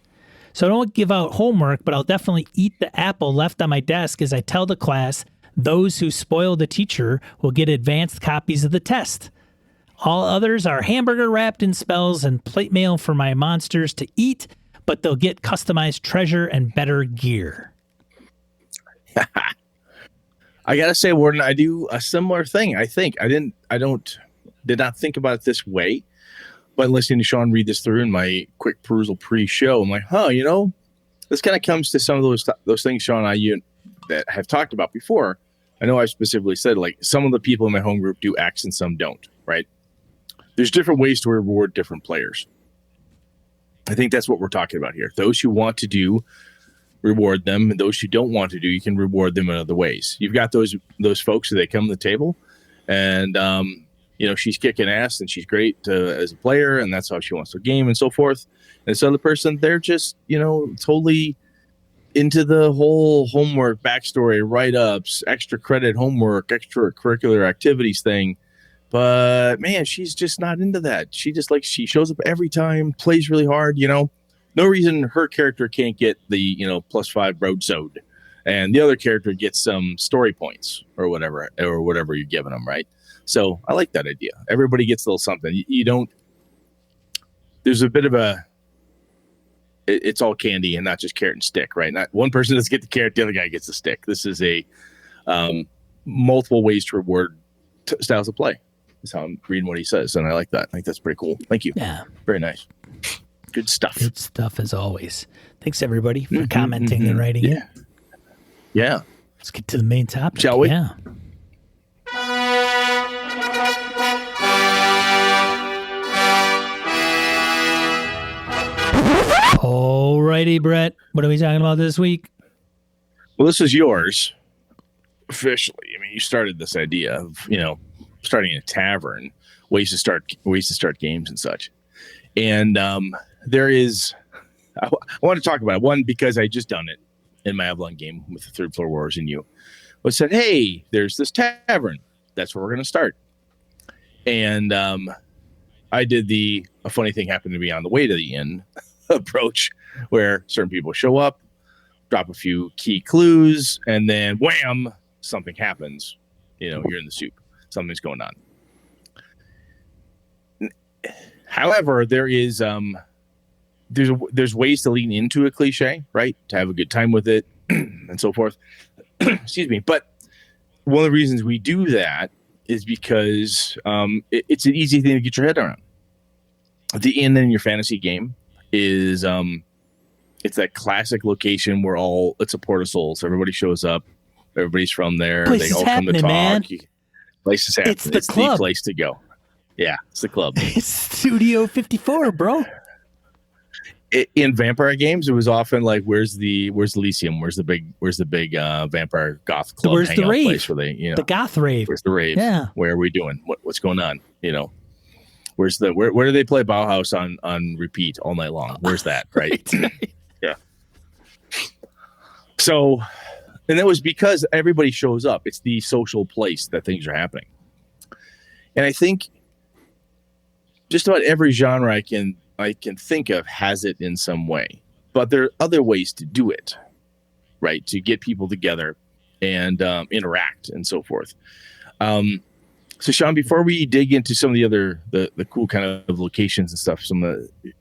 So I don't give out homework, but I'll definitely eat the apple left on my desk as I tell the class those who spoil the teacher will get advanced copies of the test. All others are hamburger wrapped in spells and plate mail for my monsters to eat, but they'll get customized treasure and better gear. I gotta say, Warden, I do a similar thing. I did not think about it this way, but listening to Sean read this through in my quick perusal pre-show, I'm like, this kind of comes to some of those things, Sean, that have talked about before. I know I've specifically said, like, some of the people in my home group do X and some don't, right? There's different ways to reward different players. I think that's what we're talking about here. Those who want to do, reward them, and those who don't want to do, you can reward them in other ways. You've got those folks who they come to the table, and she's kicking ass and she's great as a player, and that's how she wants to game and so forth. And this other person, they're just totally into the whole homework, backstory, write-ups, extra credit homework, extracurricular activities thing. But man, she's just not into that. She she shows up every time, plays really hard, No reason her character can't get the, +5 broadsword, and the other character gets some story points or whatever you're giving them, right? So I like that idea. Everybody gets a little something. You don't. There's a bit of a. It's all candy and not just carrot and stick, right? Not one person doesn't get the carrot, the other guy gets the stick. This is a multiple ways to reward styles of play. Is how I'm reading what he says, and I like that. I think that's pretty cool. Thank you. Yeah, very nice. Good stuff. Good stuff as always. Thanks everybody for commenting and writing it. Yeah. Let's get to the main topic. Shall we? Yeah. Alrighty, Brett. What are we talking about this week? Well, this is yours officially. I mean, you started this idea of starting a tavern, ways to start games and such. And there is, I want to talk about it. One, because I just done it in my Avalon game with the Third Floor Wars and you. But said, hey, there's this tavern. That's where we're going to start. And I did a funny thing happened to be on the way to the inn approach, where certain people show up, drop a few key clues, and then wham, something happens. You're in the soup. Something's going on. However, there's ways to lean into a cliche, right? To have a good time with it and so forth. Excuse me. But one of the reasons we do that is because it's an easy thing to get your head around. The inn in your fantasy game is it's that classic location where it's a port of souls. Everybody shows up. Everybody's from there. They all come to talk. Man. Place is happening. It's the place to go. Yeah, it's the club. It's Studio 54, bro. In vampire games, it was often like, where's Elysium? Where's the big vampire goth club? Where's the rave? Place where they, the goth rave? Where's the rave? Yeah. Where are we doing? What's going on? Where's where do they play Bauhaus on repeat all night long? Where's that? Right. Yeah. So, and that was because everybody shows up. It's the social place that things are happening. And I think just about every genre I can think of has it in some way, but there are other ways to do it, right? To get people together and interact and so forth. So Sean, before we dig into some of the other, the cool kind of locations and stuff, some of the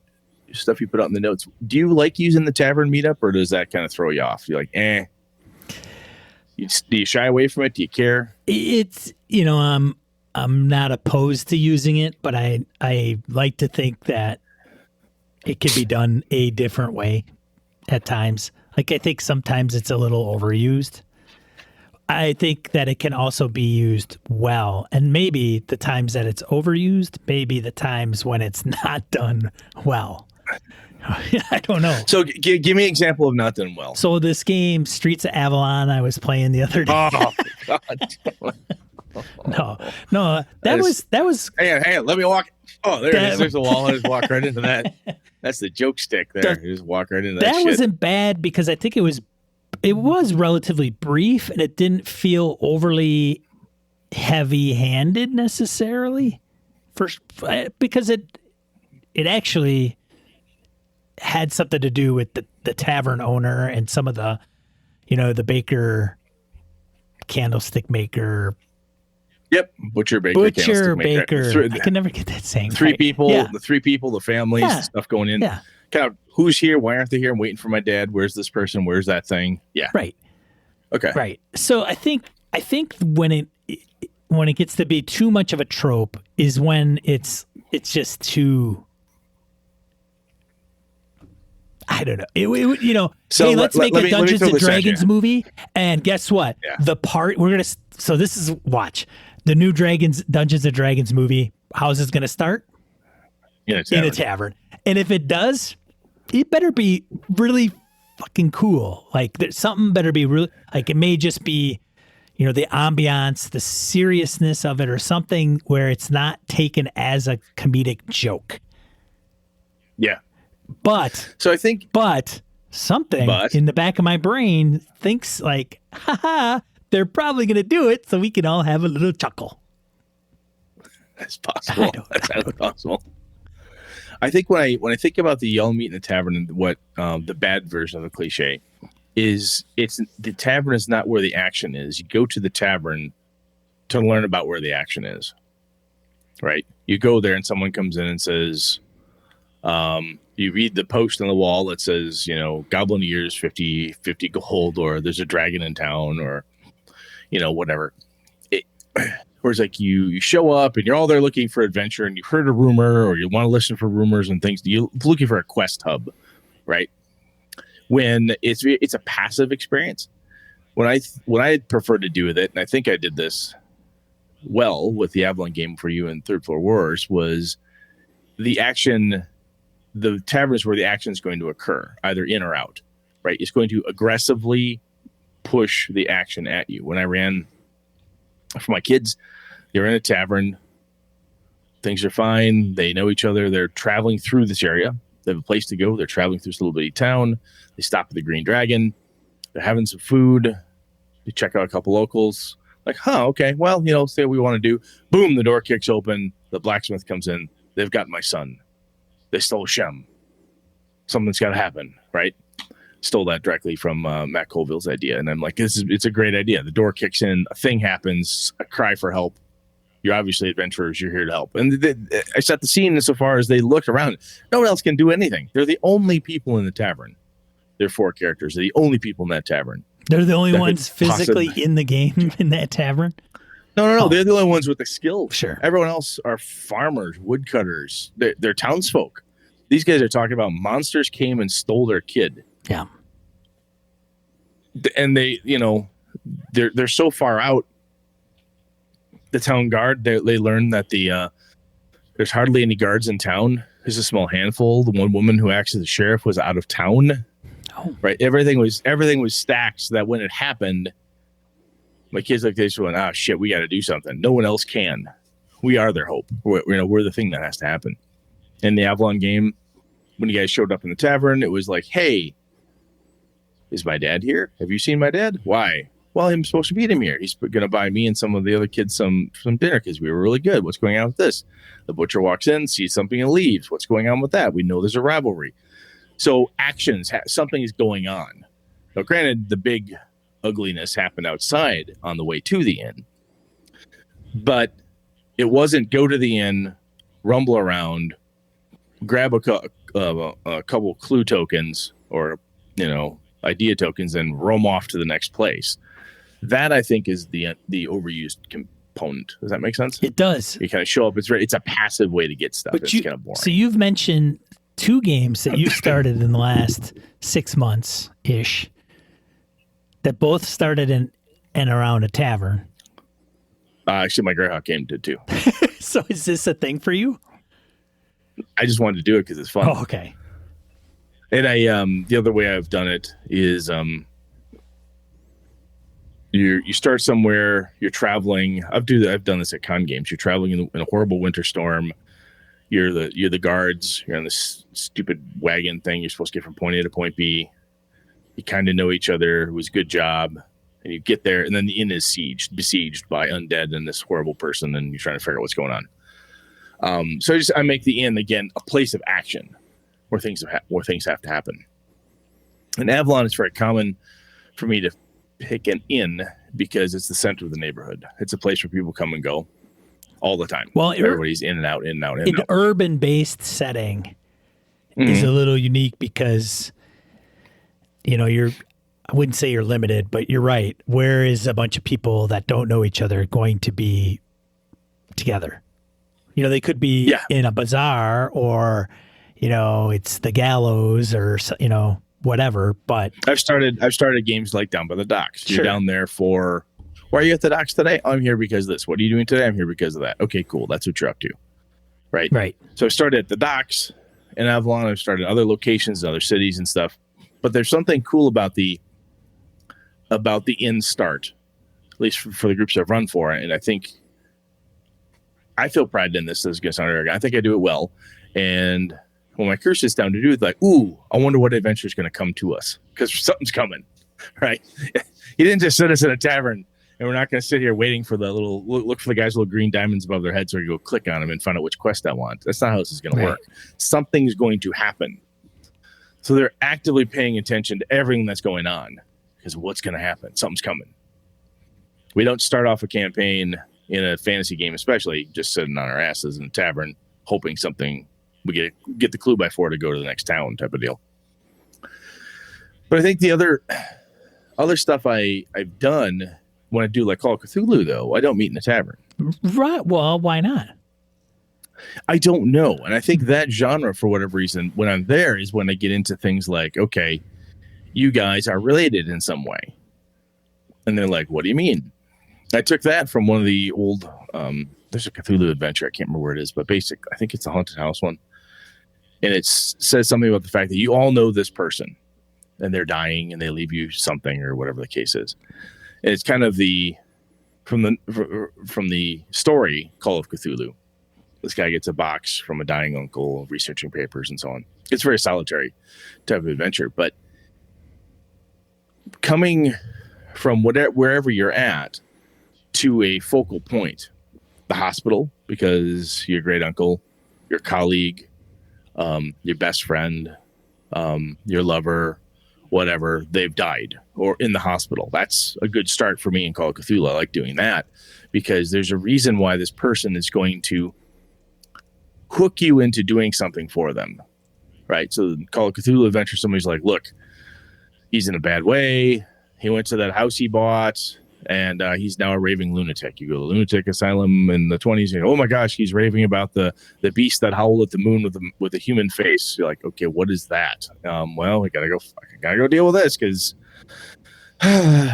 stuff you put out in the notes, do you like using the tavern meetup, or does that kind of throw you off? You're like, do you shy away from it? Do you care? It's, I'm not opposed to using it, but I like to think that it could be done a different way at times. Like, I think sometimes it's a little overused. I think that it can also be used well. And maybe the times that it's overused, maybe the times when it's not done well. I don't know. So give me an example of not done well. So this game, Streets of Avalon, I was playing the other day. Oh, God. No, that was. Hang on, let me walk. Oh, there it is. There's a wall. I just walk right into that. That's the joke stick there. You just walk right into that. That wasn't bad because I think it was relatively brief and it didn't feel overly heavy-handed necessarily. Because it actually had something to do with the tavern owner and some of the, the baker, candlestick maker. Yep, butcher, baker. I can never get that saying. Three right. people, yeah. The three people, the families, the stuff going in. Yeah. Kind of who's here? Why aren't they here? I'm waiting for my dad. Where's this person? Where's that thing? Yeah. Right. Okay. Right. So I think when it gets to be too much of a trope is when it's just too. I don't know. So hey, let's make a Dungeons and Dragons movie, and guess what? Yeah. So this is watch the new Dungeons and Dragons movie. How's this going to start? In a tavern. And if it does, it better be really fucking cool. Like something better be really like it may just be, the ambiance, the seriousness of it, or something where it's not taken as a comedic joke. Yeah. But Something But- in the back of my brain thinks like, haha, they're probably going to do it so we can all have a little chuckle. That's possible. That's highly possible. I think when I think about the y'all meet in the tavern and what the bad version of the cliche is, it's the tavern is not where the action is. You go to the tavern to learn about where the action is, right? You go there and someone comes in and says, you read the post on the wall that says, goblin ears, 50 gold, or there's a dragon in town, or, whatever. Whereas like you show up and you're all there looking for adventure and you've heard a rumor or you want to listen for rumors and things. You're looking for a quest hub, right? When it's a passive experience. What I prefer to do with it, and I think I did this well with the Avalon game for you in Third Floor Wars, was the action. The tavern is where the action is going to occur, either in or out, right? It's going to aggressively push the action at you. When I ran for my kids, they're in a tavern. Things are fine. They know each other. They're traveling through this area. They have a place to go. They're traveling through this little bitty town. They stop at the Green Dragon. They're having some food. They check out a couple locals. Like, okay, well, say what we want to do. Boom, the door kicks open. The blacksmith comes in. They've got my son. They stole Shem. Something's got to happen, right? Stole that directly from Matt Colville's idea. And I'm like, it's a great idea. The door kicks in, a thing happens, a cry for help. You're obviously adventurers. You're here to help. And I set the scene insofar as they look around. No one else can do anything. They're the only people in the tavern. They're 4 characters. They're the only people in that tavern. They're the only ones physically in the game in that tavern? No. Oh. They're the only ones with the skill. Sure. Everyone else are farmers, woodcutters. They're townsfolk. These guys are talking about monsters came and stole their kid. Yeah. And they, they're so far out. The town guard, they learn that there's hardly any guards in town. There's a small handful. The one woman who acts as the sheriff was out of town. Oh. Right. Everything was stacked so that when it happened, my kids like this went, shit, we got to do something. No one else can. We are their hope. We're the thing that has to happen. In the Avalon game, when you guys showed up in the tavern, it was like, hey, is my dad here? Have you seen my dad? Why? Well, I'm supposed to meet him here. He's going to buy me and some of the other kids some dinner because we were really good. What's going on with this? The butcher walks in, sees something and leaves. What's going on with that? We know there's a rivalry. So actions, something is going on. Now, granted, the big ugliness happened outside on the way to the inn. But it wasn't go to the inn, rumble around, grab a couple clue tokens or, idea tokens and roam off to the next place. That, I think, is the overused component. Does that make sense? It does. You kind of show up. It's a passive way to get stuff. It's kind of boring. So you've mentioned 2 games that you started in the last 6 months-ish that both started in and around a tavern. Actually, my Greyhawk game did too. So is this a thing for you? I just wanted to do it because it's fun. Oh, okay. And the other way I've done it is you start somewhere, you're traveling. I've done this at con games. You're traveling in a horrible winter storm. You're the guards. You're on this stupid wagon thing. You're supposed to get from point A to point B. You kind of know each other. It was a good job. And you get there, and then the inn is besieged by undead and this horrible person, and you're trying to figure out what's going on. So I make the inn again a place of action where things have to happen. In Avalon, it's very common for me to pick an inn because it's the center of the neighborhood. It's a place where people come and go all the time. Well, everybody's in and out, in and out, in and out. An urban-based setting is a little unique because, I wouldn't say you're limited, but you're right. Where is a bunch of people that don't know each other going to be together? They could be in a bazaar or, it's the gallows or, whatever. But I've started games like down by the docks. Sure. You're down there for, why are you at the docks today? I'm here because of this. What are you doing today? I'm here because of that. Okay, cool. That's what you're up to. Right. Right. So I started at the docks in Avalon. I've started other locations, other cities and stuff. But there's something cool about the inn start, at least for the groups I've run for. And I think I feel pride in this. This is going to sound arrogant. I think I do it well. And when my crew sits down to do it, like, ooh, I wonder what adventure is going to come to us because something's coming, right? He didn't just sit us in a tavern, and we're not going to sit here waiting for the little look for the guys' little green diamonds above their heads so we go click on them and find out which quest I want. That's not how this is going to work. Something's going to happen. So they're actively paying attention to everything that's going on because what's going to happen? Something's coming. We don't start off a campaign in a fantasy game, especially just sitting on our asses in a tavern, hoping something we get the clue by 4 to go to the next town type of deal. But I think the other stuff I've done when I do like Call of Cthulhu, though, I don't meet in the tavern. Right. Well, why not? I don't know. And I think that genre, for whatever reason, when I'm there is when I get into things like, okay, you guys are related in some way. And they're like, what do you mean? I took that from one of the old, there's a Cthulhu adventure. I can't remember where it is, but I think it's a haunted house one. And it says something about the fact that you all know this person and they're dying and they leave you something or whatever the case is. And it's kind of from the story Call of Cthulhu. This guy gets a box from a dying uncle, researching papers and so on. It's a very solitary type of adventure, but coming from wherever you're at to a focal point, the hospital, because your great uncle, your colleague, your best friend, your lover, whatever, they've died or in the hospital. That's a good start for me in Call of Cthulhu. I like doing that because there's a reason why this person is going to hook you into doing something for them, right? So Call of Cthulhu adventure, somebody's like, look, he's in a bad way. He went to that house he bought and he's now a raving lunatic. You go to the lunatic asylum in the 20s and oh my gosh, he's raving about the beast that howled at the moon with a human face. You're like, okay, what is that? Well, I gotta go deal with this because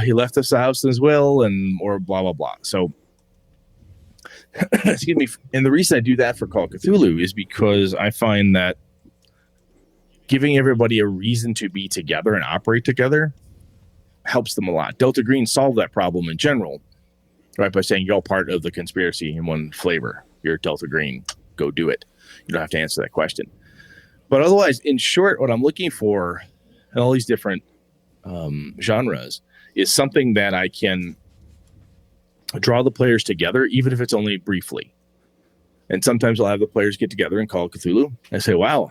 he left us the house as well or blah, blah, blah. So excuse me. And the reason I do that for Call of Cthulhu is because I find that giving everybody a reason to be together and operate together helps them a lot. Delta Green solved that problem in general, right? By saying you're all part of the conspiracy in one flavor. You're Delta Green. Go do it. You don't have to answer that question. But otherwise, in short, what I'm looking for in all these different genres is something that I can draw the players together, even if it's only briefly. And sometimes I'll have the players get together and Call Cthulhu and say, wow,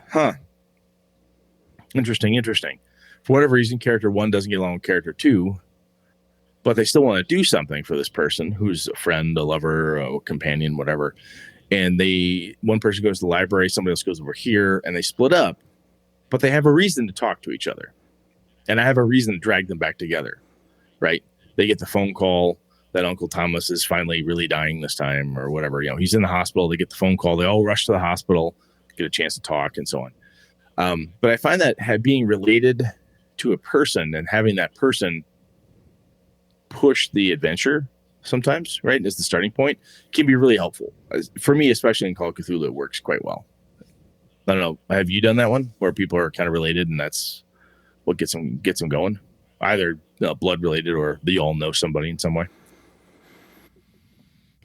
interesting. For whatever reason, character 1 doesn't get along with character 2, but they still want to do something for this person who's a friend, a lover, a companion, whatever. And one person goes to the library, somebody else goes over here, and they split up, but they have a reason to talk to each other. And I have a reason to drag them back together, right? They get the phone call that Uncle Thomas is finally really dying this time or whatever. He's in the hospital. They get the phone call. They all rush to the hospital, get a chance to talk and so on. But I find that being related to a person and having that person push the adventure sometimes, right, as the starting point can be really helpful. For me, especially in Call of Cthulhu, it works quite well. I don't know. Have you done that one where people are kind of related and that's what gets them going? Either blood related or they all know somebody in some way.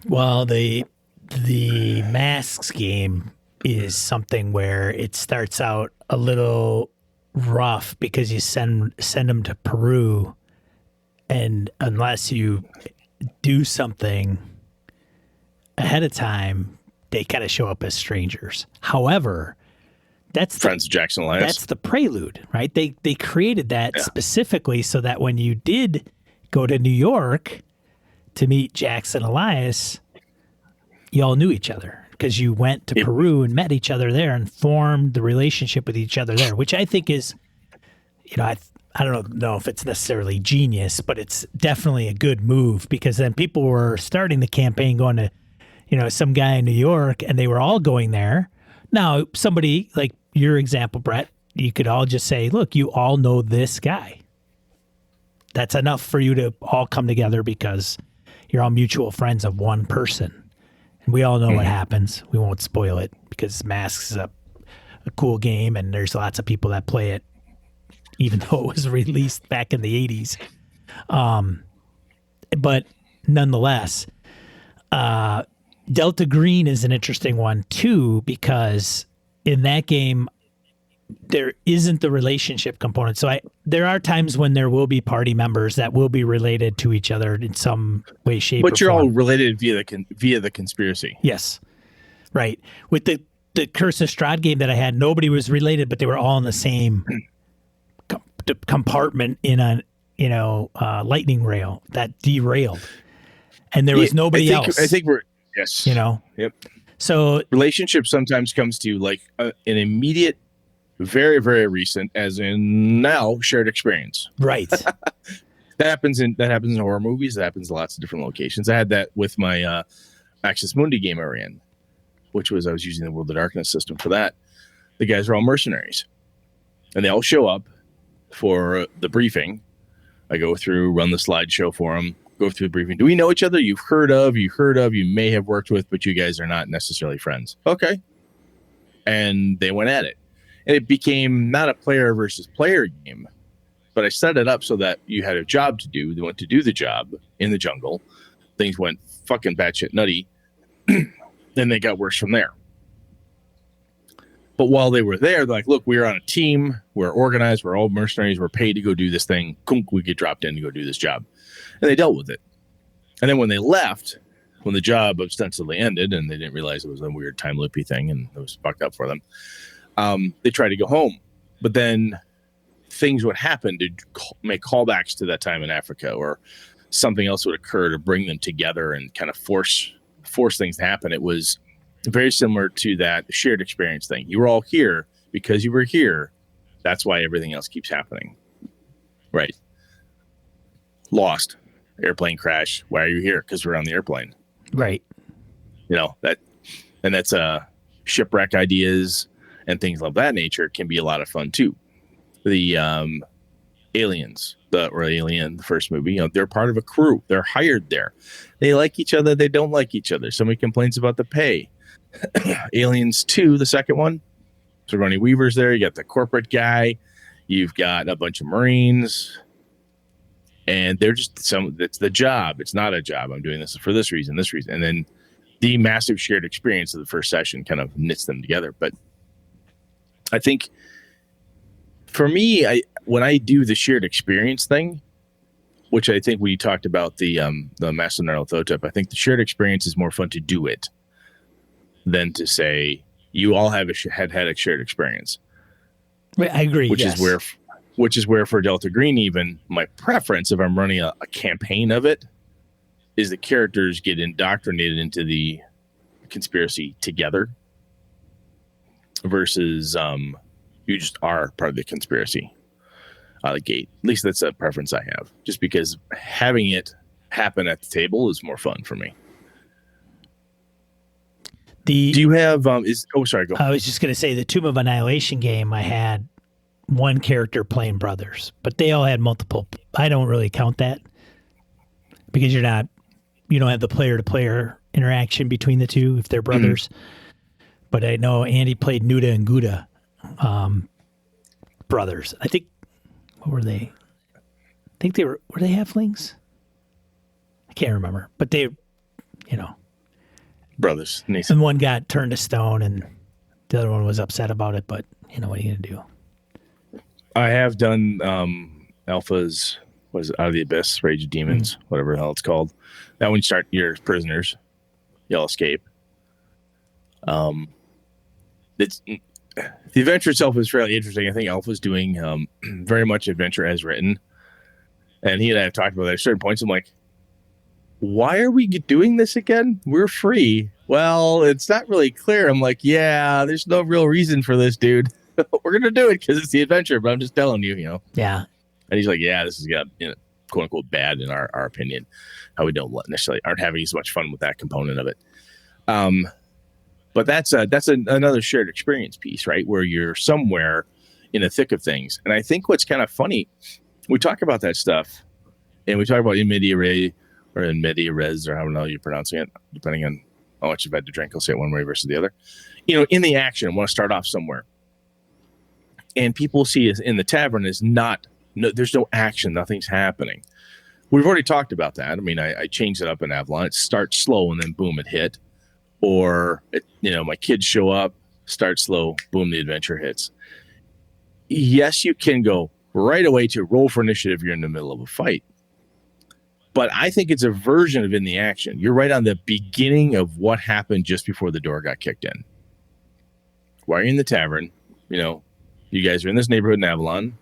Well, the Masks game is something where it starts out a little rough because you send them to Peru, and unless you do something ahead of time, they kind of show up as strangers. However, that's Friends of Jackson Elias. That's the prelude, right? They created that specifically so that when you did go to New York to meet Jackson Elias, you all knew each other because you went to Peru and met each other there and formed the relationship with each other there, which I think is, I don't know if it's necessarily genius, but it's definitely a good move because then people were starting the campaign going to, some guy in New York and they were all going there. Now, somebody like your example, Brett, you could all just say, look, you all know this guy. That's enough for you to all come together because you're all mutual friends of one person. And we all know what happens. We won't spoil it because Masks is a cool game and there's lots of people that play it, even though it was released back in the 80s. But nonetheless, Delta Green is an interesting one too, because in that game, there isn't the relationship component. So there are times when there will be party members that will be related to each other in some way, shape, or But you're form. all related via the conspiracy. Yes. Right. With the Curse of Strahd game that I had, nobody was related, but they were all in the same compartment in a lightning rail that derailed, and there was nobody else. I think we're yes. Yep. So relationship sometimes comes to like an immediate, very very recent, as in now shared experience. Right. That happens in horror movies. That happens in lots of different locations. I had that with my Axis Mundi game I ran, which was I was using the World of Darkness system for that. The guys are all mercenaries, and they all show up for the briefing. I go through, run the slideshow for them, go through the briefing. Do we know each other? You heard of, you may have worked with, but you guys are not necessarily friends. Okay. And they went at it. And it became not a player versus player game, but I set it up so that you had a job to do. They went to do the job in the jungle. Things went fucking batshit nutty. Then they got worse from there. But while they were there, they're like, look, we're on a team. We're organized. We're all mercenaries. We're paid to go do this thing. We get dropped in to go do this job. And they dealt with it. And then when they left, when the job ostensibly ended and they didn't realize it was a weird time loopy thing and it was fucked up for them, they tried to go home. But then things would happen to make callbacks to that time in Africa, or something else would occur to bring them together and kind of force things to happen. It was very similar to that shared experience thing. You were all here because you were here. That's why everything else keeps happening. Right. Lost. Airplane crash. Why are you here? Because we're on the airplane. Right. That's shipwreck ideas and things of that nature can be a lot of fun too. The aliens, the first movie, they're part of a crew. They're hired there. They like each other. They don't like each other. Somebody complains about the pay. Aliens 2, the second one. Sigourney Weaver's there. You got the corporate guy. You've got a bunch of Marines. And they're just it's the job. It's not a job. I'm doing this for this reason. And then the massive shared experience of the first session kind of knits them together. But I think for me, when I do the shared experience thing, which I think we talked about the Master Narlothotep, I think the shared experience is more fun to do it than to say you all have had a shared experience. I agree. Which is where for Delta Green, even my preference, if I'm running a campaign of it, is the characters get indoctrinated into the conspiracy together versus you just are part of the conspiracy out of the gate. At least that's a preference I have, just because having it happen at the table is more fun for me. Do you have sorry, go. I was just going to say the Tomb of Annihilation game, I had one character playing brothers, but they all had multiple. I don't really count that because you don't have the player to player interaction between the two if they're brothers. But I know Andy played Nuda and Gouda brothers. I think, what were they? I think were they halflings? I can't remember, but they, brothers. Nice. And one got turned to stone and the other one was upset about it, but what are you going to do? I have done alphas, was Out of the Abyss, Rage of Demons, whatever the hell it's called. That one, you're prisoners. You'll escape. The adventure itself is fairly interesting. I think Alpha's doing very much adventure as written. And he and I have talked about that at certain points. I'm like, why are we doing this again? We're free. Well, it's not really clear. I'm like, yeah, there's no real reason for this, dude. We're going to do it because it's the adventure, but I'm just telling you, Yeah. And he's like, yeah, this has got, quote unquote, bad in our opinion. How we don't necessarily aren't having as much fun with that component of it. But that's another shared experience piece, right? Where you're somewhere in the thick of things. And I think what's kind of funny, we talk about that stuff and we talk about in media res or however you're pronouncing it, depending on how much you've had to drink. I'll say it one way versus the other. In the action, want to start off somewhere. And people see it in the tavern as there's no action, nothing's happening. We've already talked about that. I mean, I changed it up in Avalon. It starts slow and then boom, it hit. Or, my kids show up, start slow, boom, the adventure hits. yes, you can go right away to roll for initiative. You're in the middle of a fight. But I think it's a version of in the action. You're right on the beginning of what happened just before the door got kicked in. Why are you in the tavern? You guys are in this neighborhood in Avalon.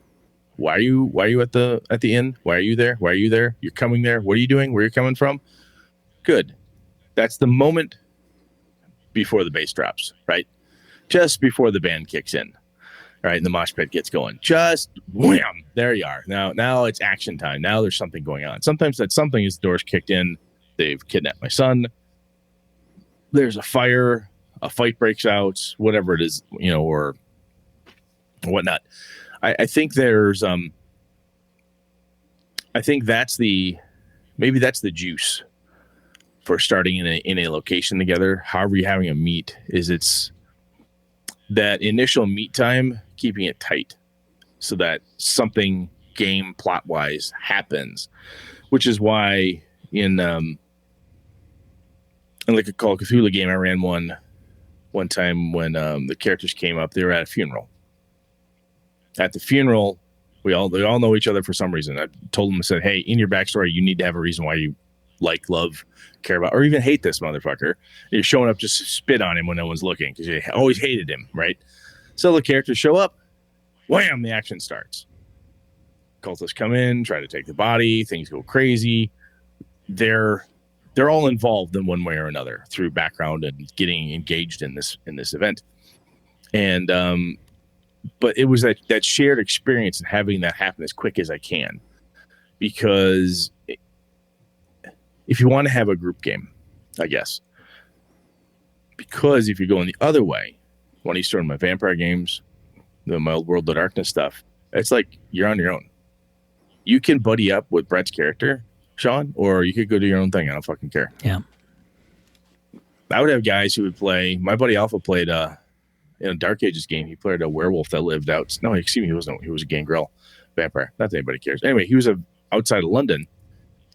Why are you at the inn? Why are you there? Why are you there? You're coming there. What are you doing? Where are you coming from? Good. That's the moment before the bass drops, right? Just before the band kicks in. Right, and the mosh pit gets going. Just wham! There you are. Now it's action time. Now there's something going on. Sometimes that something is the doors kicked in. They've kidnapped my son. There's a fire. A fight breaks out. Whatever it is, or whatnot. I think there's I think that's the juice for starting in a location together. However you're having a meet it's that initial meet time, keeping it tight so that something game plot wise happens, which is why in like a Call of Cthulhu game, I ran one time when the characters came up, they were at a funeral. At the funeral, they all know each other for some reason. I told them, I said, hey, in your backstory, you need to have a reason why you like, love, care about, or even hate this motherfucker. You're showing up just to spit on him when no one's looking because you always hated him, right? So the characters show up, wham, the action starts. Cultists come in, try to take the body, things go crazy. They're all involved in one way or another through background and getting engaged in this event. And but it was that shared experience and having that happen as quick as I can, because if you want to have a group game, I guess. Because if you're going the other way, when you start my vampire games, my old World of Darkness stuff, it's like you're on your own. You can buddy up with Brett's character, Sean, or you could go do your own thing. I don't fucking care. Yeah. I would have guys who would play. My buddy Alpha played in a Dark Ages game. He played a werewolf that lived out. No, excuse me, he was a gangrel vampire. Not that anybody cares. Anyway, he was outside of London.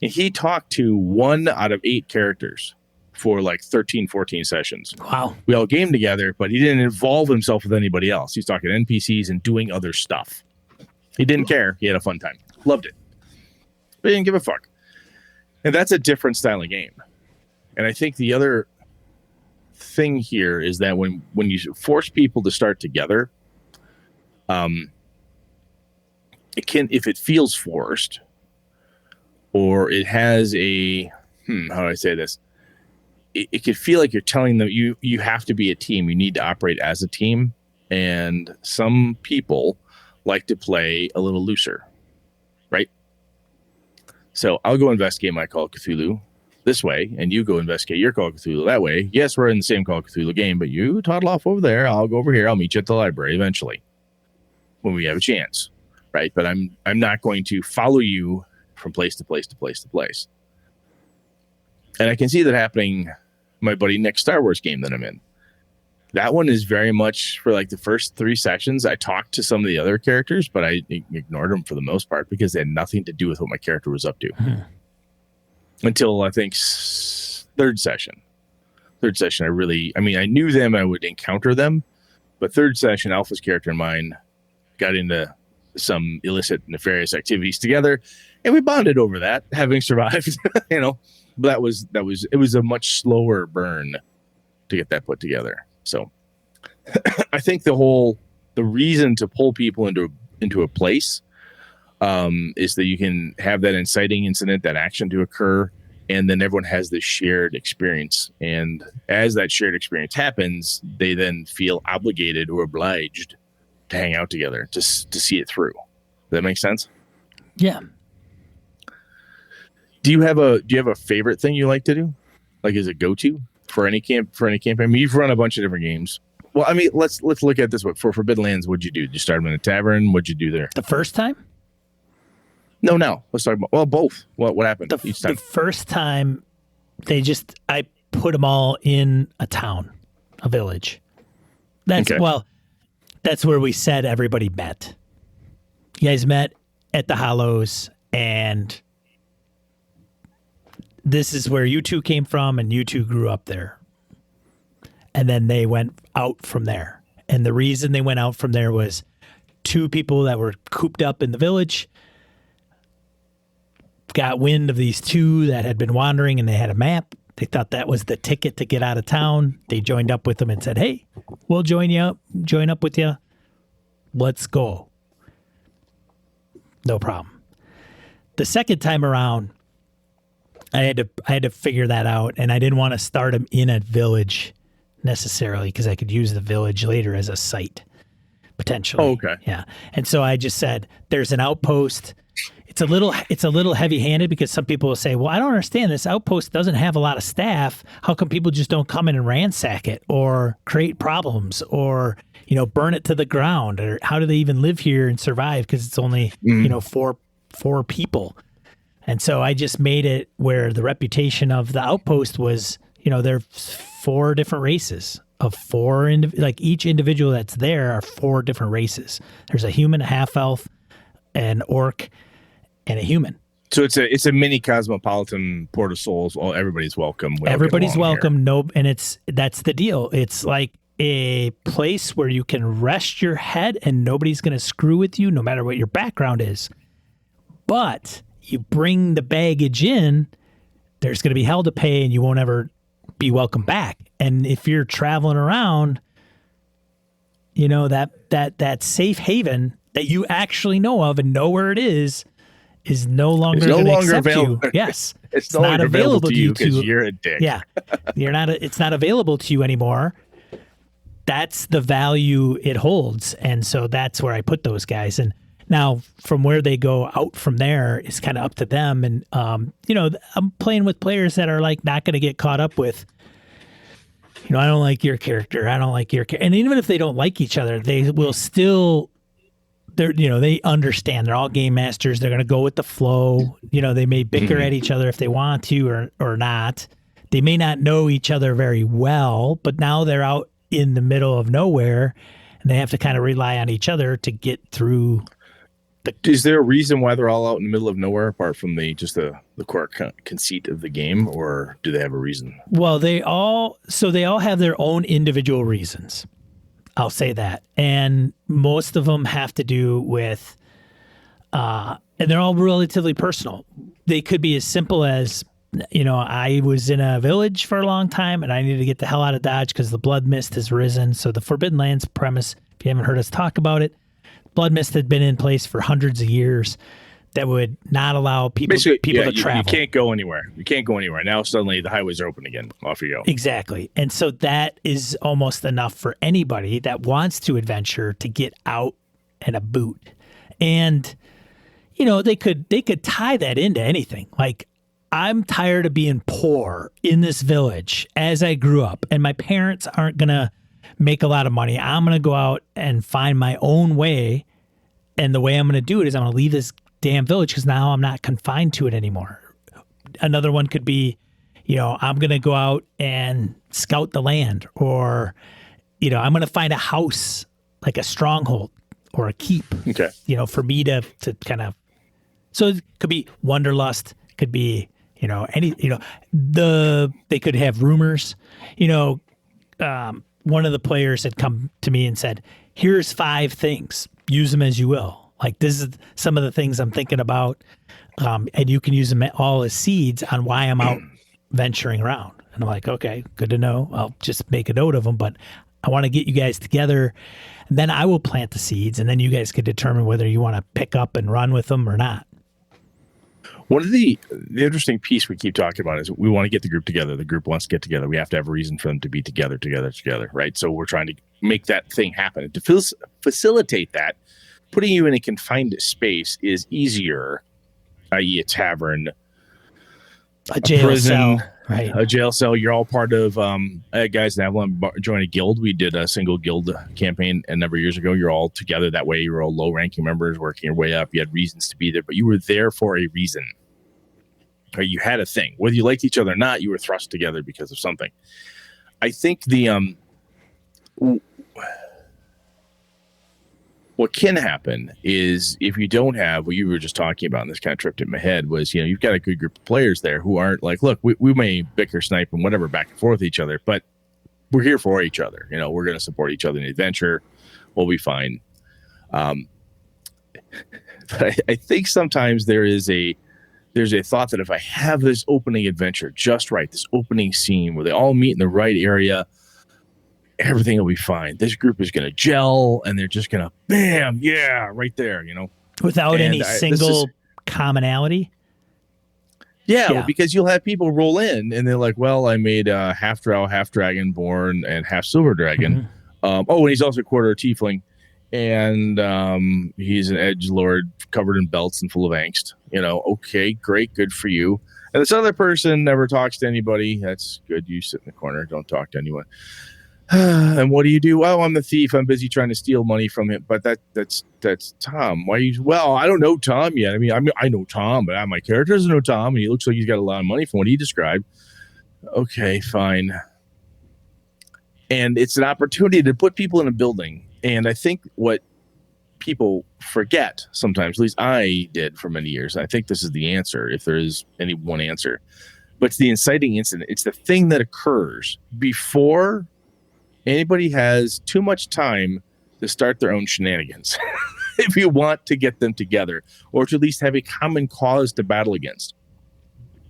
And he talked to 1 out of 8 characters for like 13, 14 sessions. Wow. We all gamed together, but he didn't involve himself with anybody else. He's talking NPCs and doing other stuff. He didn't care. He had a fun time. Loved it. But he didn't give a fuck. And that's a different style of game. And I think the other thing here is that when you force people to start together, it can, if it feels forced, or it has a, how do I say this? It could feel like you're telling them you have to be a team. You need to operate as a team. And some people like to play a little looser, right? So I'll go investigate my Call of Cthulhu this way, and you go investigate your Call of Cthulhu that way. Yes, we're in the same Call of Cthulhu game, but you toddle off over there. I'll go over here. I'll meet you at the library eventually when we have a chance, right? But I'm not going to follow you from place to place to place to place. And I can see that happening. My buddy Nick's Star Wars game that I'm in, that one is very much for like the first 3 sessions. I talked to some of the other characters, but I ignored them for the most part because they had nothing to do with what my character was up to. Until I think third session, I knew them, I would encounter them, but third session, Alpha's character and mine got into some illicit, nefarious activities together, and we bonded over that, having survived, But it was a much slower burn to get that put together. So I think the reason to pull people into a place is that you can have that inciting incident, that action to occur, and then everyone has this shared experience. And as that shared experience happens, they then feel obligated or obliged to hang out together to see it through. Does that make sense? Yeah. Do you have a favorite thing you like to do? Like, is it go-to for any campaign? I mean, you've run a bunch of different games. Well, I mean, let's look at this. For Forbidden Lands, what'd you do? Did you start them in a tavern? What'd you do there? The first time? No. Let's talk about both. What happened each time? The first time, I put them all in a town, a village. That's where we said everybody met. You guys met at the Hollows, and this is where you two came from, and you two grew up there. And then they went out from there. And the reason they went out from there was two people that were cooped up in the village got wind of these two that had been wandering, and they had a map. They thought that was the ticket to get out of town. They joined up with them and said, "Hey, we'll join up with you. Let's go." No problem. The second time around, I had to figure that out, and I didn't want to start them in a village necessarily because I could use the village later as a site potentially. Oh, okay. Yeah. And so I just said, "There's an outpost." It's a little heavy-handed because some people will say, "Well, I don't understand. This outpost doesn't have a lot of staff. How come people just don't come in and ransack it or create problems or, burn it to the ground? Or how do they even live here and survive? Because it's only, four people." And so I just made it where the reputation of the outpost was, there's 4 different races of 4, each individual that's there are 4 different races. There's a human, a half-elf, an orc, and a human. So it's a mini cosmopolitan Port of Souls. Well, everybody's welcome. Everybody's welcome. Here. And that's the deal. It's like a place where you can rest your head and nobody's going to screw with you no matter what your background is. But you bring the baggage in, there's going to be hell to pay and you won't ever be welcome back. And if you're traveling around, that safe haven that you actually know of and know where it is no longer going to accept available. You. Yes. It's no longer available to you because you're a dick. Yeah. It's not available to you anymore. That's the value it holds. And so that's where I put those guys. And now from where they go out from there is kind of up to them. And, I'm playing with players that are like not going to get caught up with, I don't like your character. I don't like your character. And even if they don't like each other, they will still... they understand. They're all game masters. They're going to go with the flow. They may bicker at each other if they want to or not. They may not know each other very well, but now they're out in the middle of nowhere and they have to kind of rely on each other to get through. Is there a reason why they're all out in the middle of nowhere apart from the core conceit of the game, or do they have a reason? Well, they all have their own individual reasons. I'll say that. And most of them have to do with, and they're all relatively personal. They could be as simple as, I was in a village for a long time and I needed to get the hell out of Dodge because the blood mist has risen. So the Forbidden Lands premise, if you haven't heard us talk about it, blood mist had been in place for hundreds of years that would not allow people to travel. You can't go anywhere. You can't go anywhere. Now suddenly the highways are open again. Off you go. Exactly. And so that is almost enough for anybody that wants to adventure to get out and about. And, they could tie that into anything. Like, I'm tired of being poor in this village as I grew up, and my parents aren't going to make a lot of money. I'm going to go out and find my own way. And the way I'm going to do it is I'm going to leave this damn village because now I'm not confined to it anymore. Another one could be, I'm going to go out and scout the land, or, I'm going to find a house, like a stronghold or a keep, okay. For me to kind of, so it could be wanderlust, could be, they could have rumors, one of the players had come to me and said, "Here's 5 things, use them as you will. Like, this is some of the things I'm thinking about, and you can use them all as seeds on why I'm out venturing around." And I'm like, okay, good to know. I'll just make a note of them, but I want to get you guys together, and then I will plant the seeds, and then you guys could determine whether you want to pick up and run with them or not. One of the interesting piece we keep talking about is we want to get the group together. The group wants to get together. We have to have a reason for them to be together, right? So we're trying to make that thing happen. To facilitate that, putting you in a confined space is easier, i.e. a tavern, a jail prison, cell, right? A jail cell. You're all part of, guys in Avalon joined a guild. We did a single guild campaign a number of years ago. You're all together that way. You were all low-ranking members working your way up. You had reasons to be there, but you were there for a reason. Or you had a thing. Whether you liked each other or not, you were thrust together because of something. I think what can happen is if you don't have what you were just talking about, and this kind of tripped in my head, was, you've got a good group of players there who aren't like, look, we may bicker, snipe, and whatever back and forth with each other, but we're here for each other. We're going to support each other in adventure. We'll be fine. But I think sometimes there's a thought that if I have this opening adventure just right, this opening scene where they all meet in the right area, everything will be fine. This group is going to gel, and they're just going to, bam, yeah, right there, Without any single commonality? Yeah, because you'll have people roll in, and they're like, well, I made half drow, half dragonborn, and half silver dragon. And he's also a quarter tiefling. And he's an edgelord covered in belts and full of angst. Okay, great, good for you. And this other person never talks to anybody. That's good. You sit in the corner, don't talk to anyone. And what do you do? Oh, I'm the thief. I'm busy trying to steal money from him. But that's Tom. Why you? Well, I don't know Tom yet. I know Tom, but my character doesn't know Tom, and he looks like he's got a lot of money from what he described. Okay, fine. And it's an opportunity to put people in a building. And I think what people forget sometimes, at least I did for many years, I think this is the answer, if there is any one answer, but it's the inciting incident. It's the thing that occurs before anybody has too much time to start their own shenanigans. If you want to get them together, or to at least have a common cause to battle against.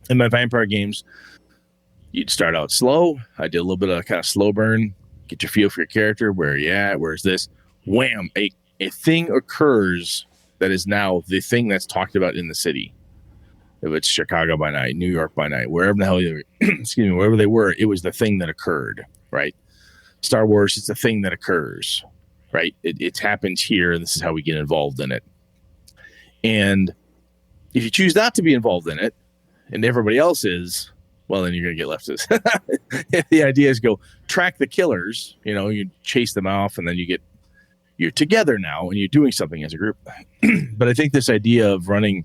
In my vampire games, you'd start out slow. I did a little bit of kind of slow burn. Get your feel for your character. Where are you at? Where's this? Wham! A thing occurs that is now the thing that's talked about in the city. If it's Chicago by night, New York by night, wherever the hell they were, wherever they were, it was the thing that occurred, right? Star Wars, it's the thing that occurs, right? It happens here, and this is how we get involved in it. And if you choose not to be involved in it, and everybody else is, well, then you're going to get left. The idea is go track the killers, you chase them off, and then you're together now, and you're doing something as a group. But I think this idea of meeting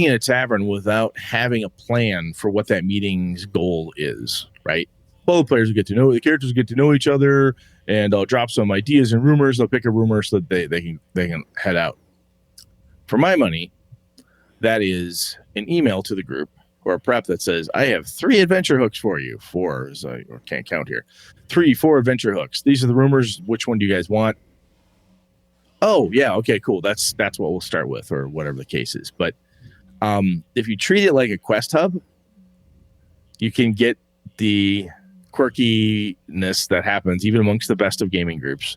in a tavern without having a plan for what that meeting's goal is, right? Well, the players will get to know, the characters will get to know each other, and I'll drop some ideas and rumors. They'll pick a rumor so that they can head out. For my money, that is an email to the group or a prep that says, I have 3 adventure hooks for you. 4, as I can't count here. 4 adventure hooks. These are the rumors. Which one do you guys want? Oh, yeah. Okay, cool. That's what we'll start with, or whatever the case is. But if you treat it like a quest hub, you can get the quirkiness that happens even amongst the best of gaming groups.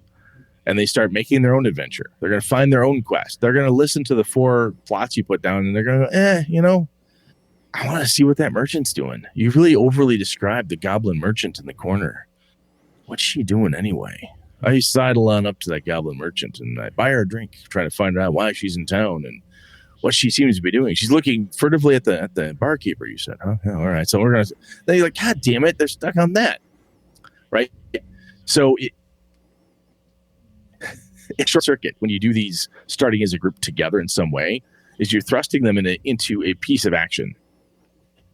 And they start making their own adventure. They're going to find their own quest. They're going to listen to the 4 plots you put down, and they're going to go, I want to see what that merchant's doing. You really overly described the goblin merchant in the corner. What's she doing anyway? I sidle on up to that goblin merchant, and I buy her a drink, trying to find out why she's in town and what she seems to be doing. She's looking furtively at the barkeeper, you said, huh? Yeah, all right. So we're going to... Then you're like, God damn it, they're stuck on that. Right? So it's short circuit when you do these starting as a group together in some way, is you're thrusting them into a piece of action.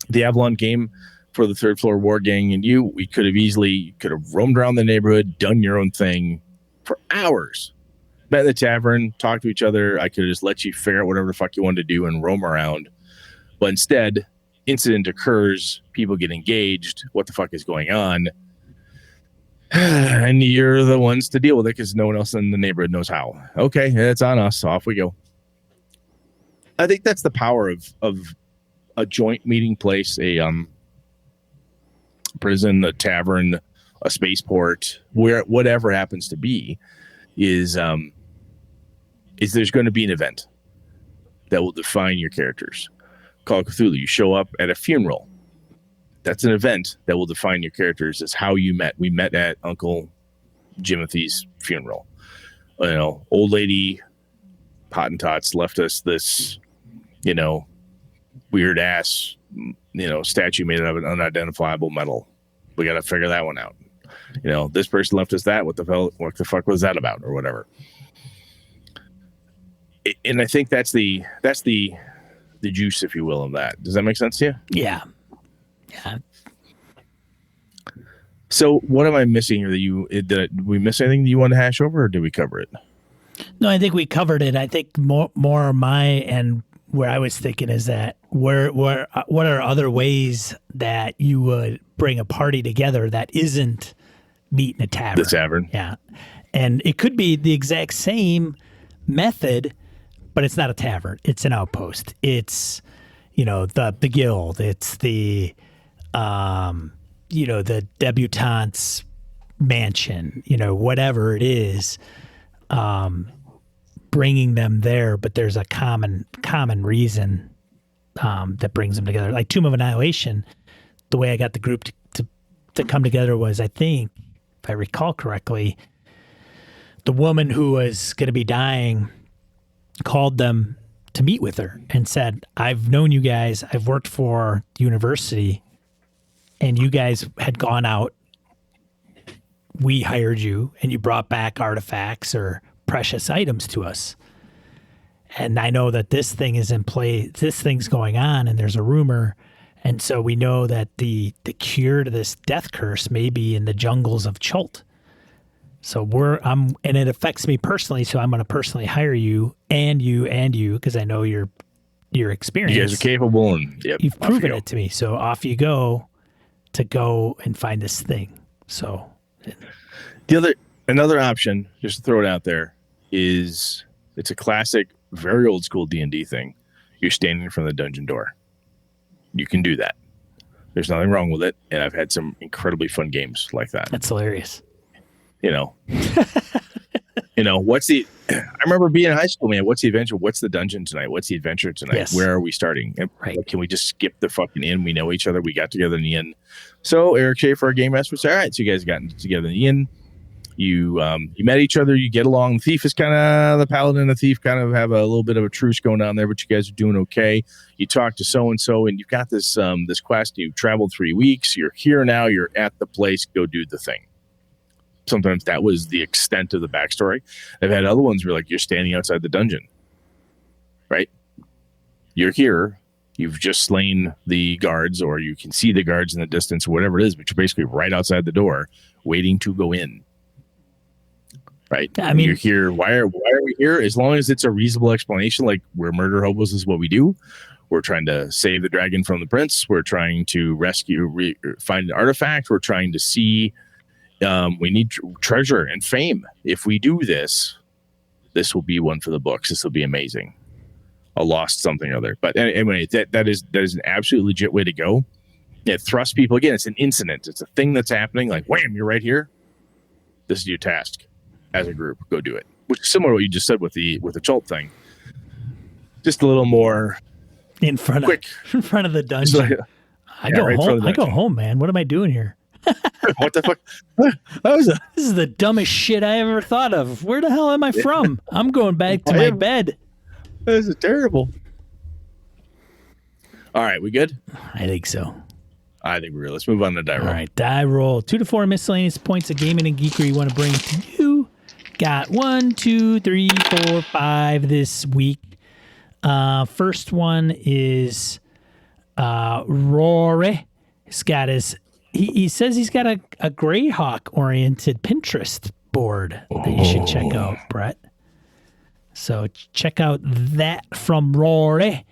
The Avalon game for the Third Floor War Gang and we could have roamed around the neighborhood, done your own thing for hours. Met in the tavern, talked to each other. I could have just let you figure out whatever the fuck you wanted to do and roam around. But instead, incident occurs, people get engaged. What the fuck is going on? And you're the ones to deal with it because no one else in the neighborhood knows how. Okay, it's on us. Off we go. I think that's the power of a joint meeting place, a prison, a tavern, a spaceport, whatever happens to be, is there's going to be an event that will define your characters. Call of Cthulhu, you show up at a funeral. That's an event that will define your characters as how you met. We met at Uncle Jimothy's funeral. Old lady Hottentots left us this, weird ass, statue made out of an unidentifiable metal. We got to figure that one out. This person left us that. What the fuck was that about, or whatever? And I think that's the juice, if you will, of that. Does that make sense to you? Yeah. So what am I missing here? Did we miss anything that you want to hash over, or did we cover it? No, I think we covered it. I think more my and where I was thinking is that what are other ways that you would bring a party together that isn't meet in a tavern? The tavern. Yeah. And it could be the exact same, method, but it's not a tavern. It's an outpost. It's, the guild. It's the, the debutante's mansion, whatever it is, bringing them there. But there's a common reason that brings them together. Like Tomb of Annihilation, the way I got the group to come together was, I think, if I recall correctly, the woman who was going to be dying called them to meet with her and said, I've known you guys. I've worked for the university, and you guys had gone out. We hired you, and you brought back artifacts or precious items to us. And I know that this thing is in play. This thing's going on, and there's a rumor. And so we know that the cure to this death curse may be in the jungles of Chult. So and it affects me personally. So I'm going to personally hire you, because I know your experience. You guys are capable, and you've proven it to me. So off you go to go and find this thing. So another option, just to throw it out there, is it's a classic, very old school D&D thing. You're standing in front of the dungeon door. You can do that. There's nothing wrong with it, and I've had some incredibly fun games like that. That's hilarious. What's the? I remember being in high school, man. What's the adventure? What's the dungeon tonight? What's the adventure tonight? Yes. Where are we starting? And right. Can we just skip the fucking inn? We know each other. We got together in the inn. So Eric Schaefer, our game master, said, "All right, so you guys got together in the inn. You met each other. You get along. The thief is kind of the paladin. And the thief kind of have a little bit of a truce going on there, but you guys are doing okay. You talk to so and so, and you've got this quest. You've traveled 3 weeks. You're here now. You're at the place. Go do the thing." Sometimes that was the extent of the backstory. I've had other ones where, like, you're standing outside the dungeon, right? You're here. You've just slain the guards, or you can see the guards in the distance, or whatever it is, but you're basically right outside the door waiting to go in. Right. I mean, you're here. Why are we here? As long as it's a reasonable explanation, like we're murder hobos is what we do. We're trying to save the dragon from the prince. We're trying to find an artifact. We're trying to see. We need treasure and fame. If we do this, this will be one for the books. This will be amazing. A lost something or other. But anyway, that is an absolute legit way to go. It thrusts people. Again, it's an incident. It's a thing that's happening. Like, wham, you're right here. This is your task. As a group, go do it. Which is similar to what you just said with the Chult thing. Just a little more in front of the dungeon. I go home, man. What am I doing here? What the fuck? This is the dumbest shit I ever thought of. Where the hell am I from? I'm going back to my bed. This is terrible. All right, we good? I think so. I think we're good. Let's move on to die roll. All right, die roll. 2 to 4 miscellaneous points of gaming and geekery you want to bring to you. Got 1, 2, 3, 4, 5 this week. First one is Rory. He says he's got a Greyhawk oriented Pinterest board that you should check out, Brett. So check out that from Rory.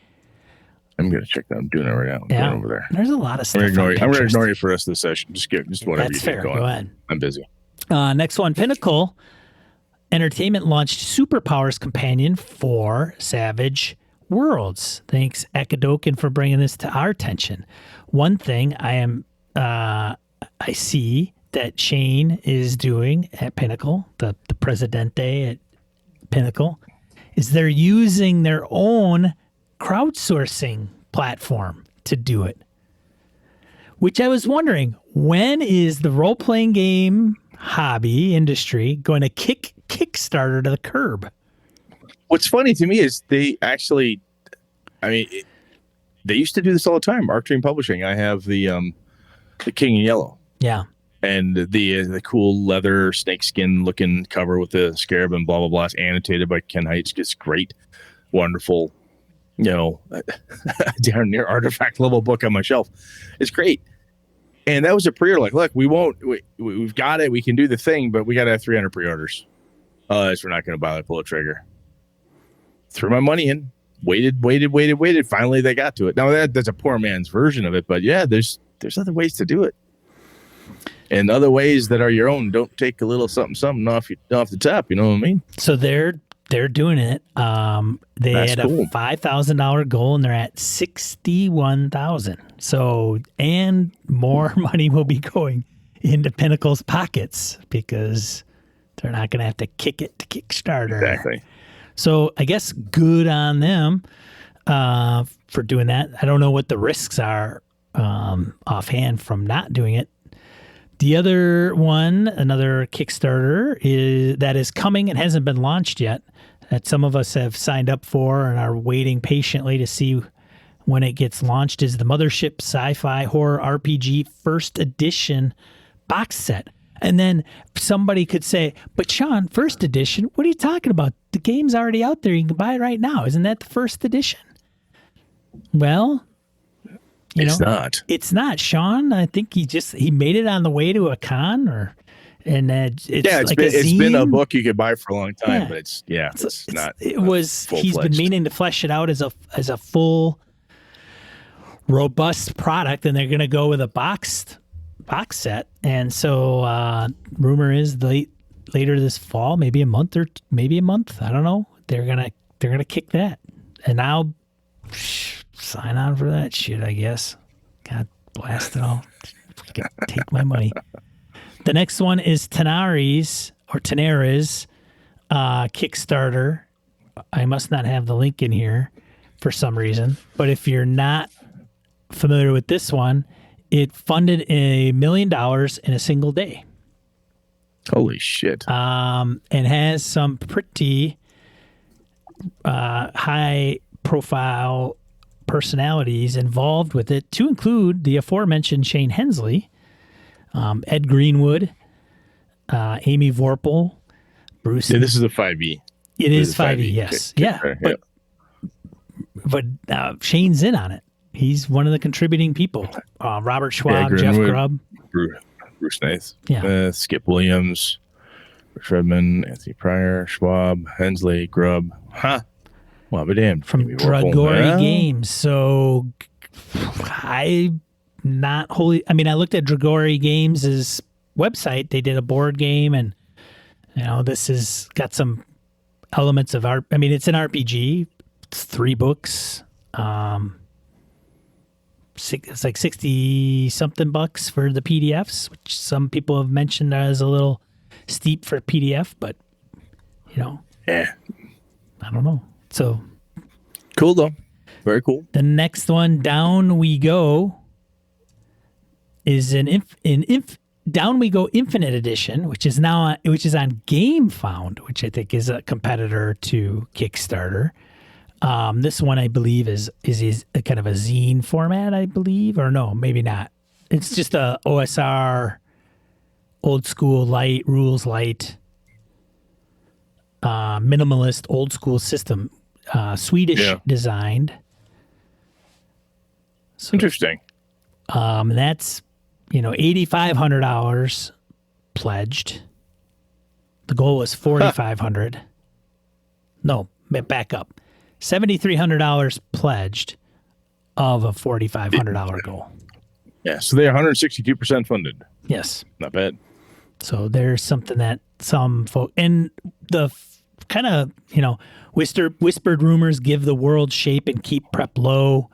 I'm gonna check that. I'm doing it right now. I'm going over there. There's a lot of stuff. I'm gonna ignore you for the rest of the session. Just whatever. That's fair. Go ahead. I'm busy. Next one, Pinnacle Entertainment launched Superpowers Companion for Savage Worlds. Thanks, Akadokin, for bringing this to our attention. One thing I see that Shane is doing at Pinnacle, the Presidente at Pinnacle, is they're using their own crowdsourcing platform to do it. Which I was wondering, when is the role-playing game hobby industry going to kick Kickstarter to the curb? What's funny to me is they actually, they used to do this all the time. Arc Dream Publishing. I have the King in Yellow. Yeah. And the cool leather snakeskin looking cover with the scarab and blah, blah, blah. It's annotated by Ken Heights. It's great. Wonderful. Down near artifact level book on my shelf. It's great. And that was a pre-order. Like, look, we've got it. We can do the thing, but we got to have 300 pre-orders. So we're not going to buy pull a trigger. Threw my money in. Waited. Finally, they got to it. Now that's a poor man's version of it, but yeah, there's other ways to do it, and other ways that are your own. Don't take a little something off the top. You know what I mean? So they're they're doing it. They That's had cool. a $5,000 goal, and they're at 61,000. So, and more money will be going into Pinnacle's pockets because they're not going to have to kick it to Kickstarter. Exactly. So, I guess good on them for doing that. I don't know what the risks are offhand from not doing it. The other one, another Kickstarter that is coming and hasn't been launched yet, that some of us have signed up for and are waiting patiently to see when it gets launched, is the Mothership Sci-Fi Horror RPG First Edition box set. And then somebody could say, but Sean, First Edition, what are you talking about? The game's already out there. You can buy it right now. Isn't that the First Edition? Well... It's not, Sean. I think he made it on the way to a con, it's been a book you could buy for a long time, but it's not. It was. He's been meaning to flesh it out as a full, robust product, and they're going to go with a box set. And so, rumor is later this fall, maybe a month. I don't know. They're gonna kick that, and I'll sign on for that shit, I guess. God blast it all. Take my money. The next one is Tanari's Kickstarter. I must not have the link in here for some reason. But if you're not familiar with this one, it funded $1 million in a single day. Holy shit. And has some pretty high profile personalities involved with it, to include the aforementioned Shane Hensley, Ed Greenwood, Amy Vorpal, Bruce. Yeah, this is a 5e. It is 5e, yes. But Shane's in on it. He's one of the contributing people. Robert Schwab, Jeff Grubb. Bruce Nath, Skip Williams, Rich Redmond, Anthony Pryor, Schwab, Hensley, Grubb. Well, but damn. From Dragori Games. So I looked at Dragori Games' website. They did a board game, and this has got some elements of art. I mean, it's an RPG. It's 3 books. It's like 60 something bucks for the PDFs, which some people have mentioned as a little steep for PDF, but I don't know. So cool though. Very cool. The next one, Down We Go, is an Down We Go Infinite Edition, which is on GameFound, which I think is a competitor to Kickstarter. This one I believe is a kind of a zine format, I believe, or no, maybe not. It's just a OSR, old school light, rules light, minimalist, old school system. Swedish designed. So, interesting. That's $8,500 pledged. The goal was $4,500. No, back up. $7,300 pledged of a $4,500 goal. Yeah, so they're 162% funded. Yes, not bad. So there's something that some folk, and the kind of whispered rumors give the world shape and keep prep low.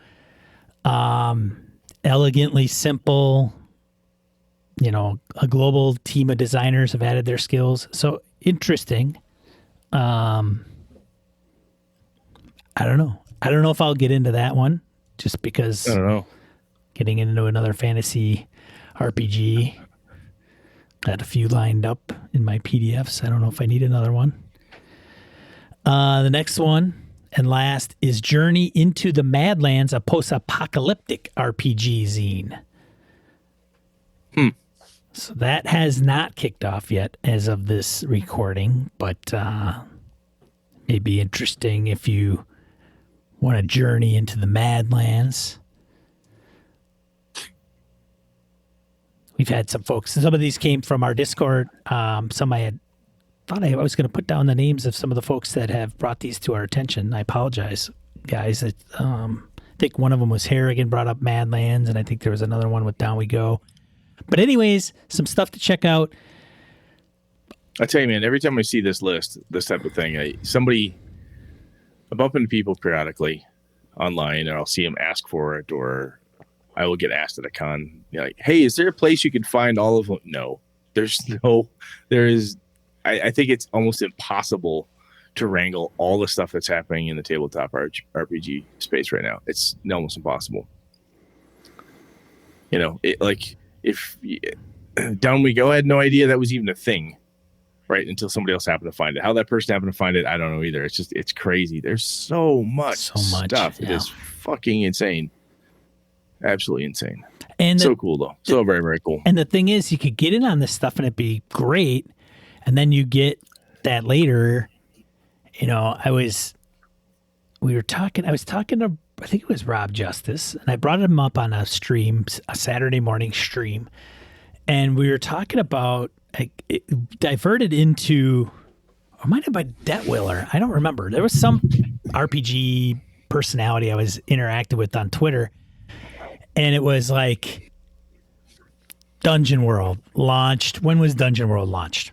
Elegantly simple. A global team of designers have added their skills. So interesting. I don't know. I don't know if I'll get into that one just because I don't know. Getting into another fantasy RPG. Got a few lined up in my PDFs. I don't know if I need another one. The next one and last is Journey into the Madlands, a post-apocalyptic RPG zine. So that has not kicked off yet as of this recording, but it'd be interesting if you want to journey into the Madlands. We've had some folks. Some of these came from our Discord. Some I had thought I was going to put down the names of some of the folks that have brought these to our attention. I apologize, guys. I think one of them was Harrigan brought up Madlands, and I think there was another one with Down We Go. But anyways, some stuff to check out. I tell you, man, every time I see this list, this type of thing, I bump into people periodically online, and I'll see them ask for it, or I will get asked at a con, like, "Hey, is there a place you can find all of them?" No, there is. I think it's almost impossible to wrangle all the stuff that's happening in the tabletop RPG space right now. It's almost impossible. If down we go, I had no idea that was even a thing. Right, until somebody else happened to find it. How that person happened to find it, I don't know either. It's crazy. There's so much stuff. Yeah. It is fucking insane. Absolutely insane. And so cool, though. So very, very cool. And the thing is, you could get in on this stuff and it'd be great. And then you get that later. I was talking to, I think it was Rob Justice, and I brought him up on a stream, a Saturday morning stream. And we were talking about, it diverted into, or might have been Debt Willer. I don't remember. There was some RPG personality I was interacting with on Twitter, and it was like Dungeon World launched. When was Dungeon World launched?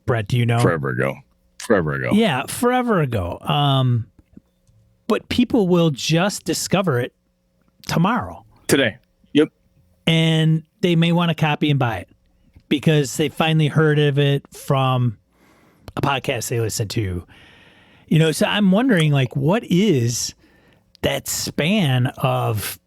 Brett, do you know? Forever ago. Yeah, forever ago. But people will just discover it tomorrow. Today. Yep. And they may want to copy and buy it, because they finally heard of it from a podcast they listened to. So I'm wondering, like, what is that span of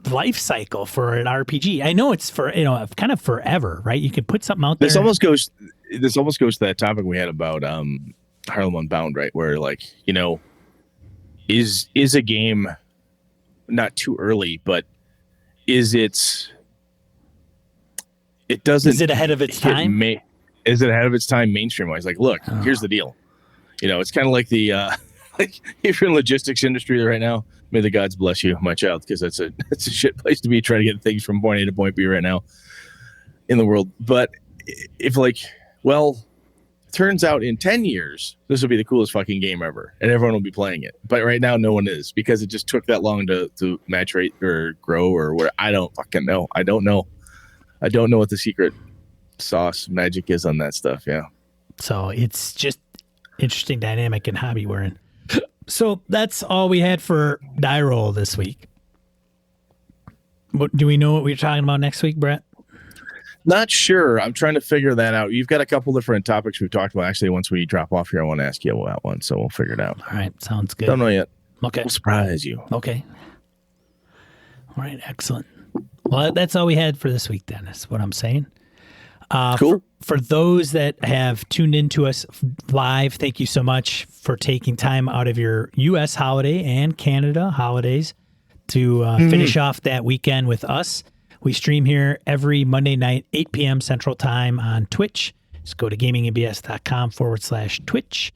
life cycle for an RPG? I know it's for, kind of forever, right? You can put something out there. This almost goes to that topic we had about Harlem Unbound, right? Where, like, is a game not too early, but is it ahead of its time? Is it ahead of its time mainstream wise? Like, look, here's the deal. It's kind of like the like, if you're in the logistics industry right now, may the gods bless you, my child, because that's a shit place to be trying to get things from point A to point B right now in the world. But if, like, well, turns out in 10 years, this will be the coolest fucking game ever, and everyone will be playing it. But right now, no one is, because it just took that long to maturate or grow or what. I don't fucking know. I don't know what the secret sauce magic is on that stuff. Yeah. So it's just interesting dynamic and hobby we're in. So that's all we had for die roll this week. Do we know what we're talking about next week, Brett? Not sure. I'm trying to figure that out. You've got a couple different topics we've talked about. Actually, once we drop off here, I want to ask you about one, so we'll figure it out. All right. Sounds good. Don't know yet. Okay. We'll surprise you. Okay. All right. Excellent. Well, that's all we had for this week, then, is what I'm saying. Cool. For those that have tuned into us live, thank you so much for taking time out of your U.S. holiday and Canada holidays to finish off that weekend with us. We stream here every Monday night, 8 p.m. Central Time on Twitch. Just go to gamingandbs.com/Twitch.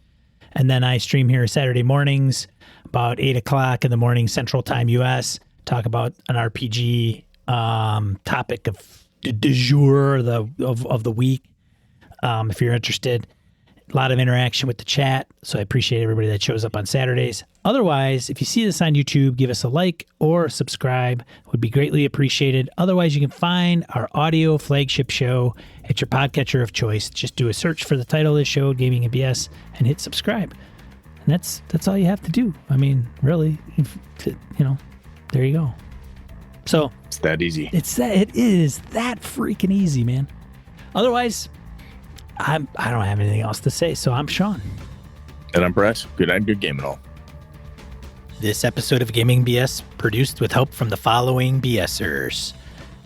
And then I stream here Saturday mornings about 8 o'clock in the morning Central Time U.S. Talk about an RPG topic of du jour of the week. If you're interested, a lot of interaction with the chat. So I appreciate everybody that shows up on Saturdays. Otherwise, if you see this on YouTube, give us a like or subscribe. Would be greatly appreciated. Otherwise, you can find our audio flagship show at your podcatcher of choice. Just do a search for the title of this show, Gaming and BS, and hit subscribe. And that's all you have to do. I mean, really, there you go. So it's that easy. It is that freaking easy, man. Otherwise, I don't have anything else to say. So I'm Sean. And I'm Brett. Good night, good game and all. This episode of Gaming BS produced with help from the following BSers: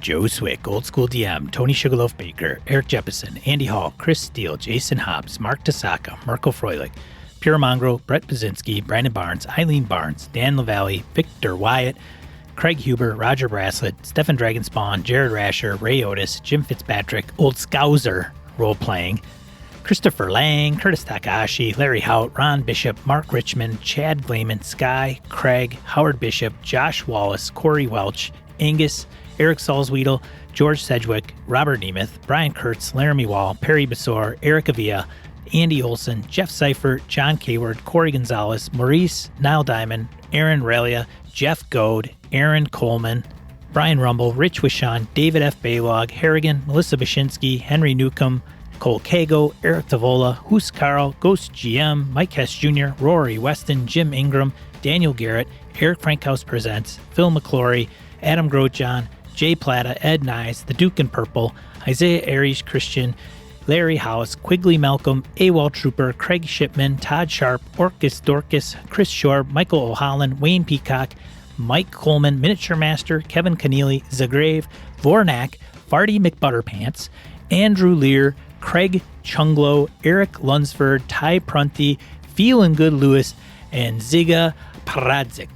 Joe Swick, Old School DM, Tony Sugarloaf Baker, Eric Jeppesen, Andy Hall, Chris Steele, Jason Hobbs, Mark Tasaka, Marco Froelich, Pure Mongrel, Brett Basinski, Brandon Barnes, Eileen Barnes, Dan LaValle, Victor Wyatt, Craig Huber, Roger Braslett, Stefan Dragonspawn, Jared Rasher, Ray Otis, Jim Fitzpatrick, Old Scouser role-playing, Christopher Lang, Curtis Takahashi, Larry Hout, Ron Bishop, Mark Richmond, Chad Glayman, Sky, Craig, Howard Bishop, Josh Wallace, Corey Welch, Angus, Eric Salzwedel, George Sedgwick, Robert Nemeth, Brian Kurtz, Laramie Wall, Perry Besor, Eric Avia, Andy Olson, Jeff Seifert, John Kayward, Corey Gonzalez, Maurice, Niall Diamond, Aaron Relia, Jeff Goad, Aaron Coleman, Brian Rumble, Rich Wishon, David F. Baylog, Harrigan, Melissa Bashinsky, Henry Newcomb, Cole Kago, Eric Tavola, Hus Carl, Ghost GM, Mike Hess Jr., Rory Weston, Jim Ingram, Daniel Garrett, Eric Frankhouse Presents, Phil McClory, Adam Grosjean, Jay Plata, Ed Nyes, The Duke in Purple, Isaiah Aries Christian, Larry House, Quigley Malcolm, AWOL Trooper, Craig Shipman, Todd Sharp, Orcus Dorcas, Chris Shore, Michael O'Holland, Wayne Peacock, Mike Coleman, Miniature Master, Kevin Keneally, Zagrave, Vornak, Farty McButterpants, Andrew Lear, Craig Chunglo, Eric Lunsford, Ty Prunty, Feelin' Good Lewis, and Ziga Paradzik.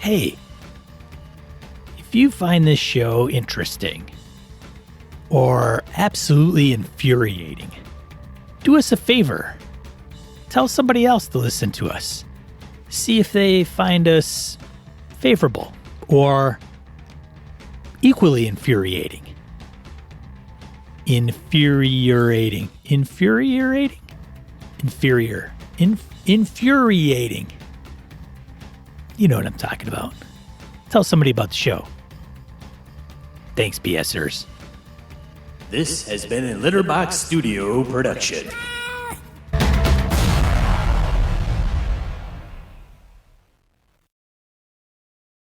Hey, if you find this show interesting or absolutely infuriating, do us a favor. Tell somebody else to listen to us. See if they find us favorable or equally infuriating. Infuriating. Infuriating? Inferior. Infuriating. You know what I'm talking about. Tell somebody about the show. Thanks, BSers. This has been a Litterbox Studio production.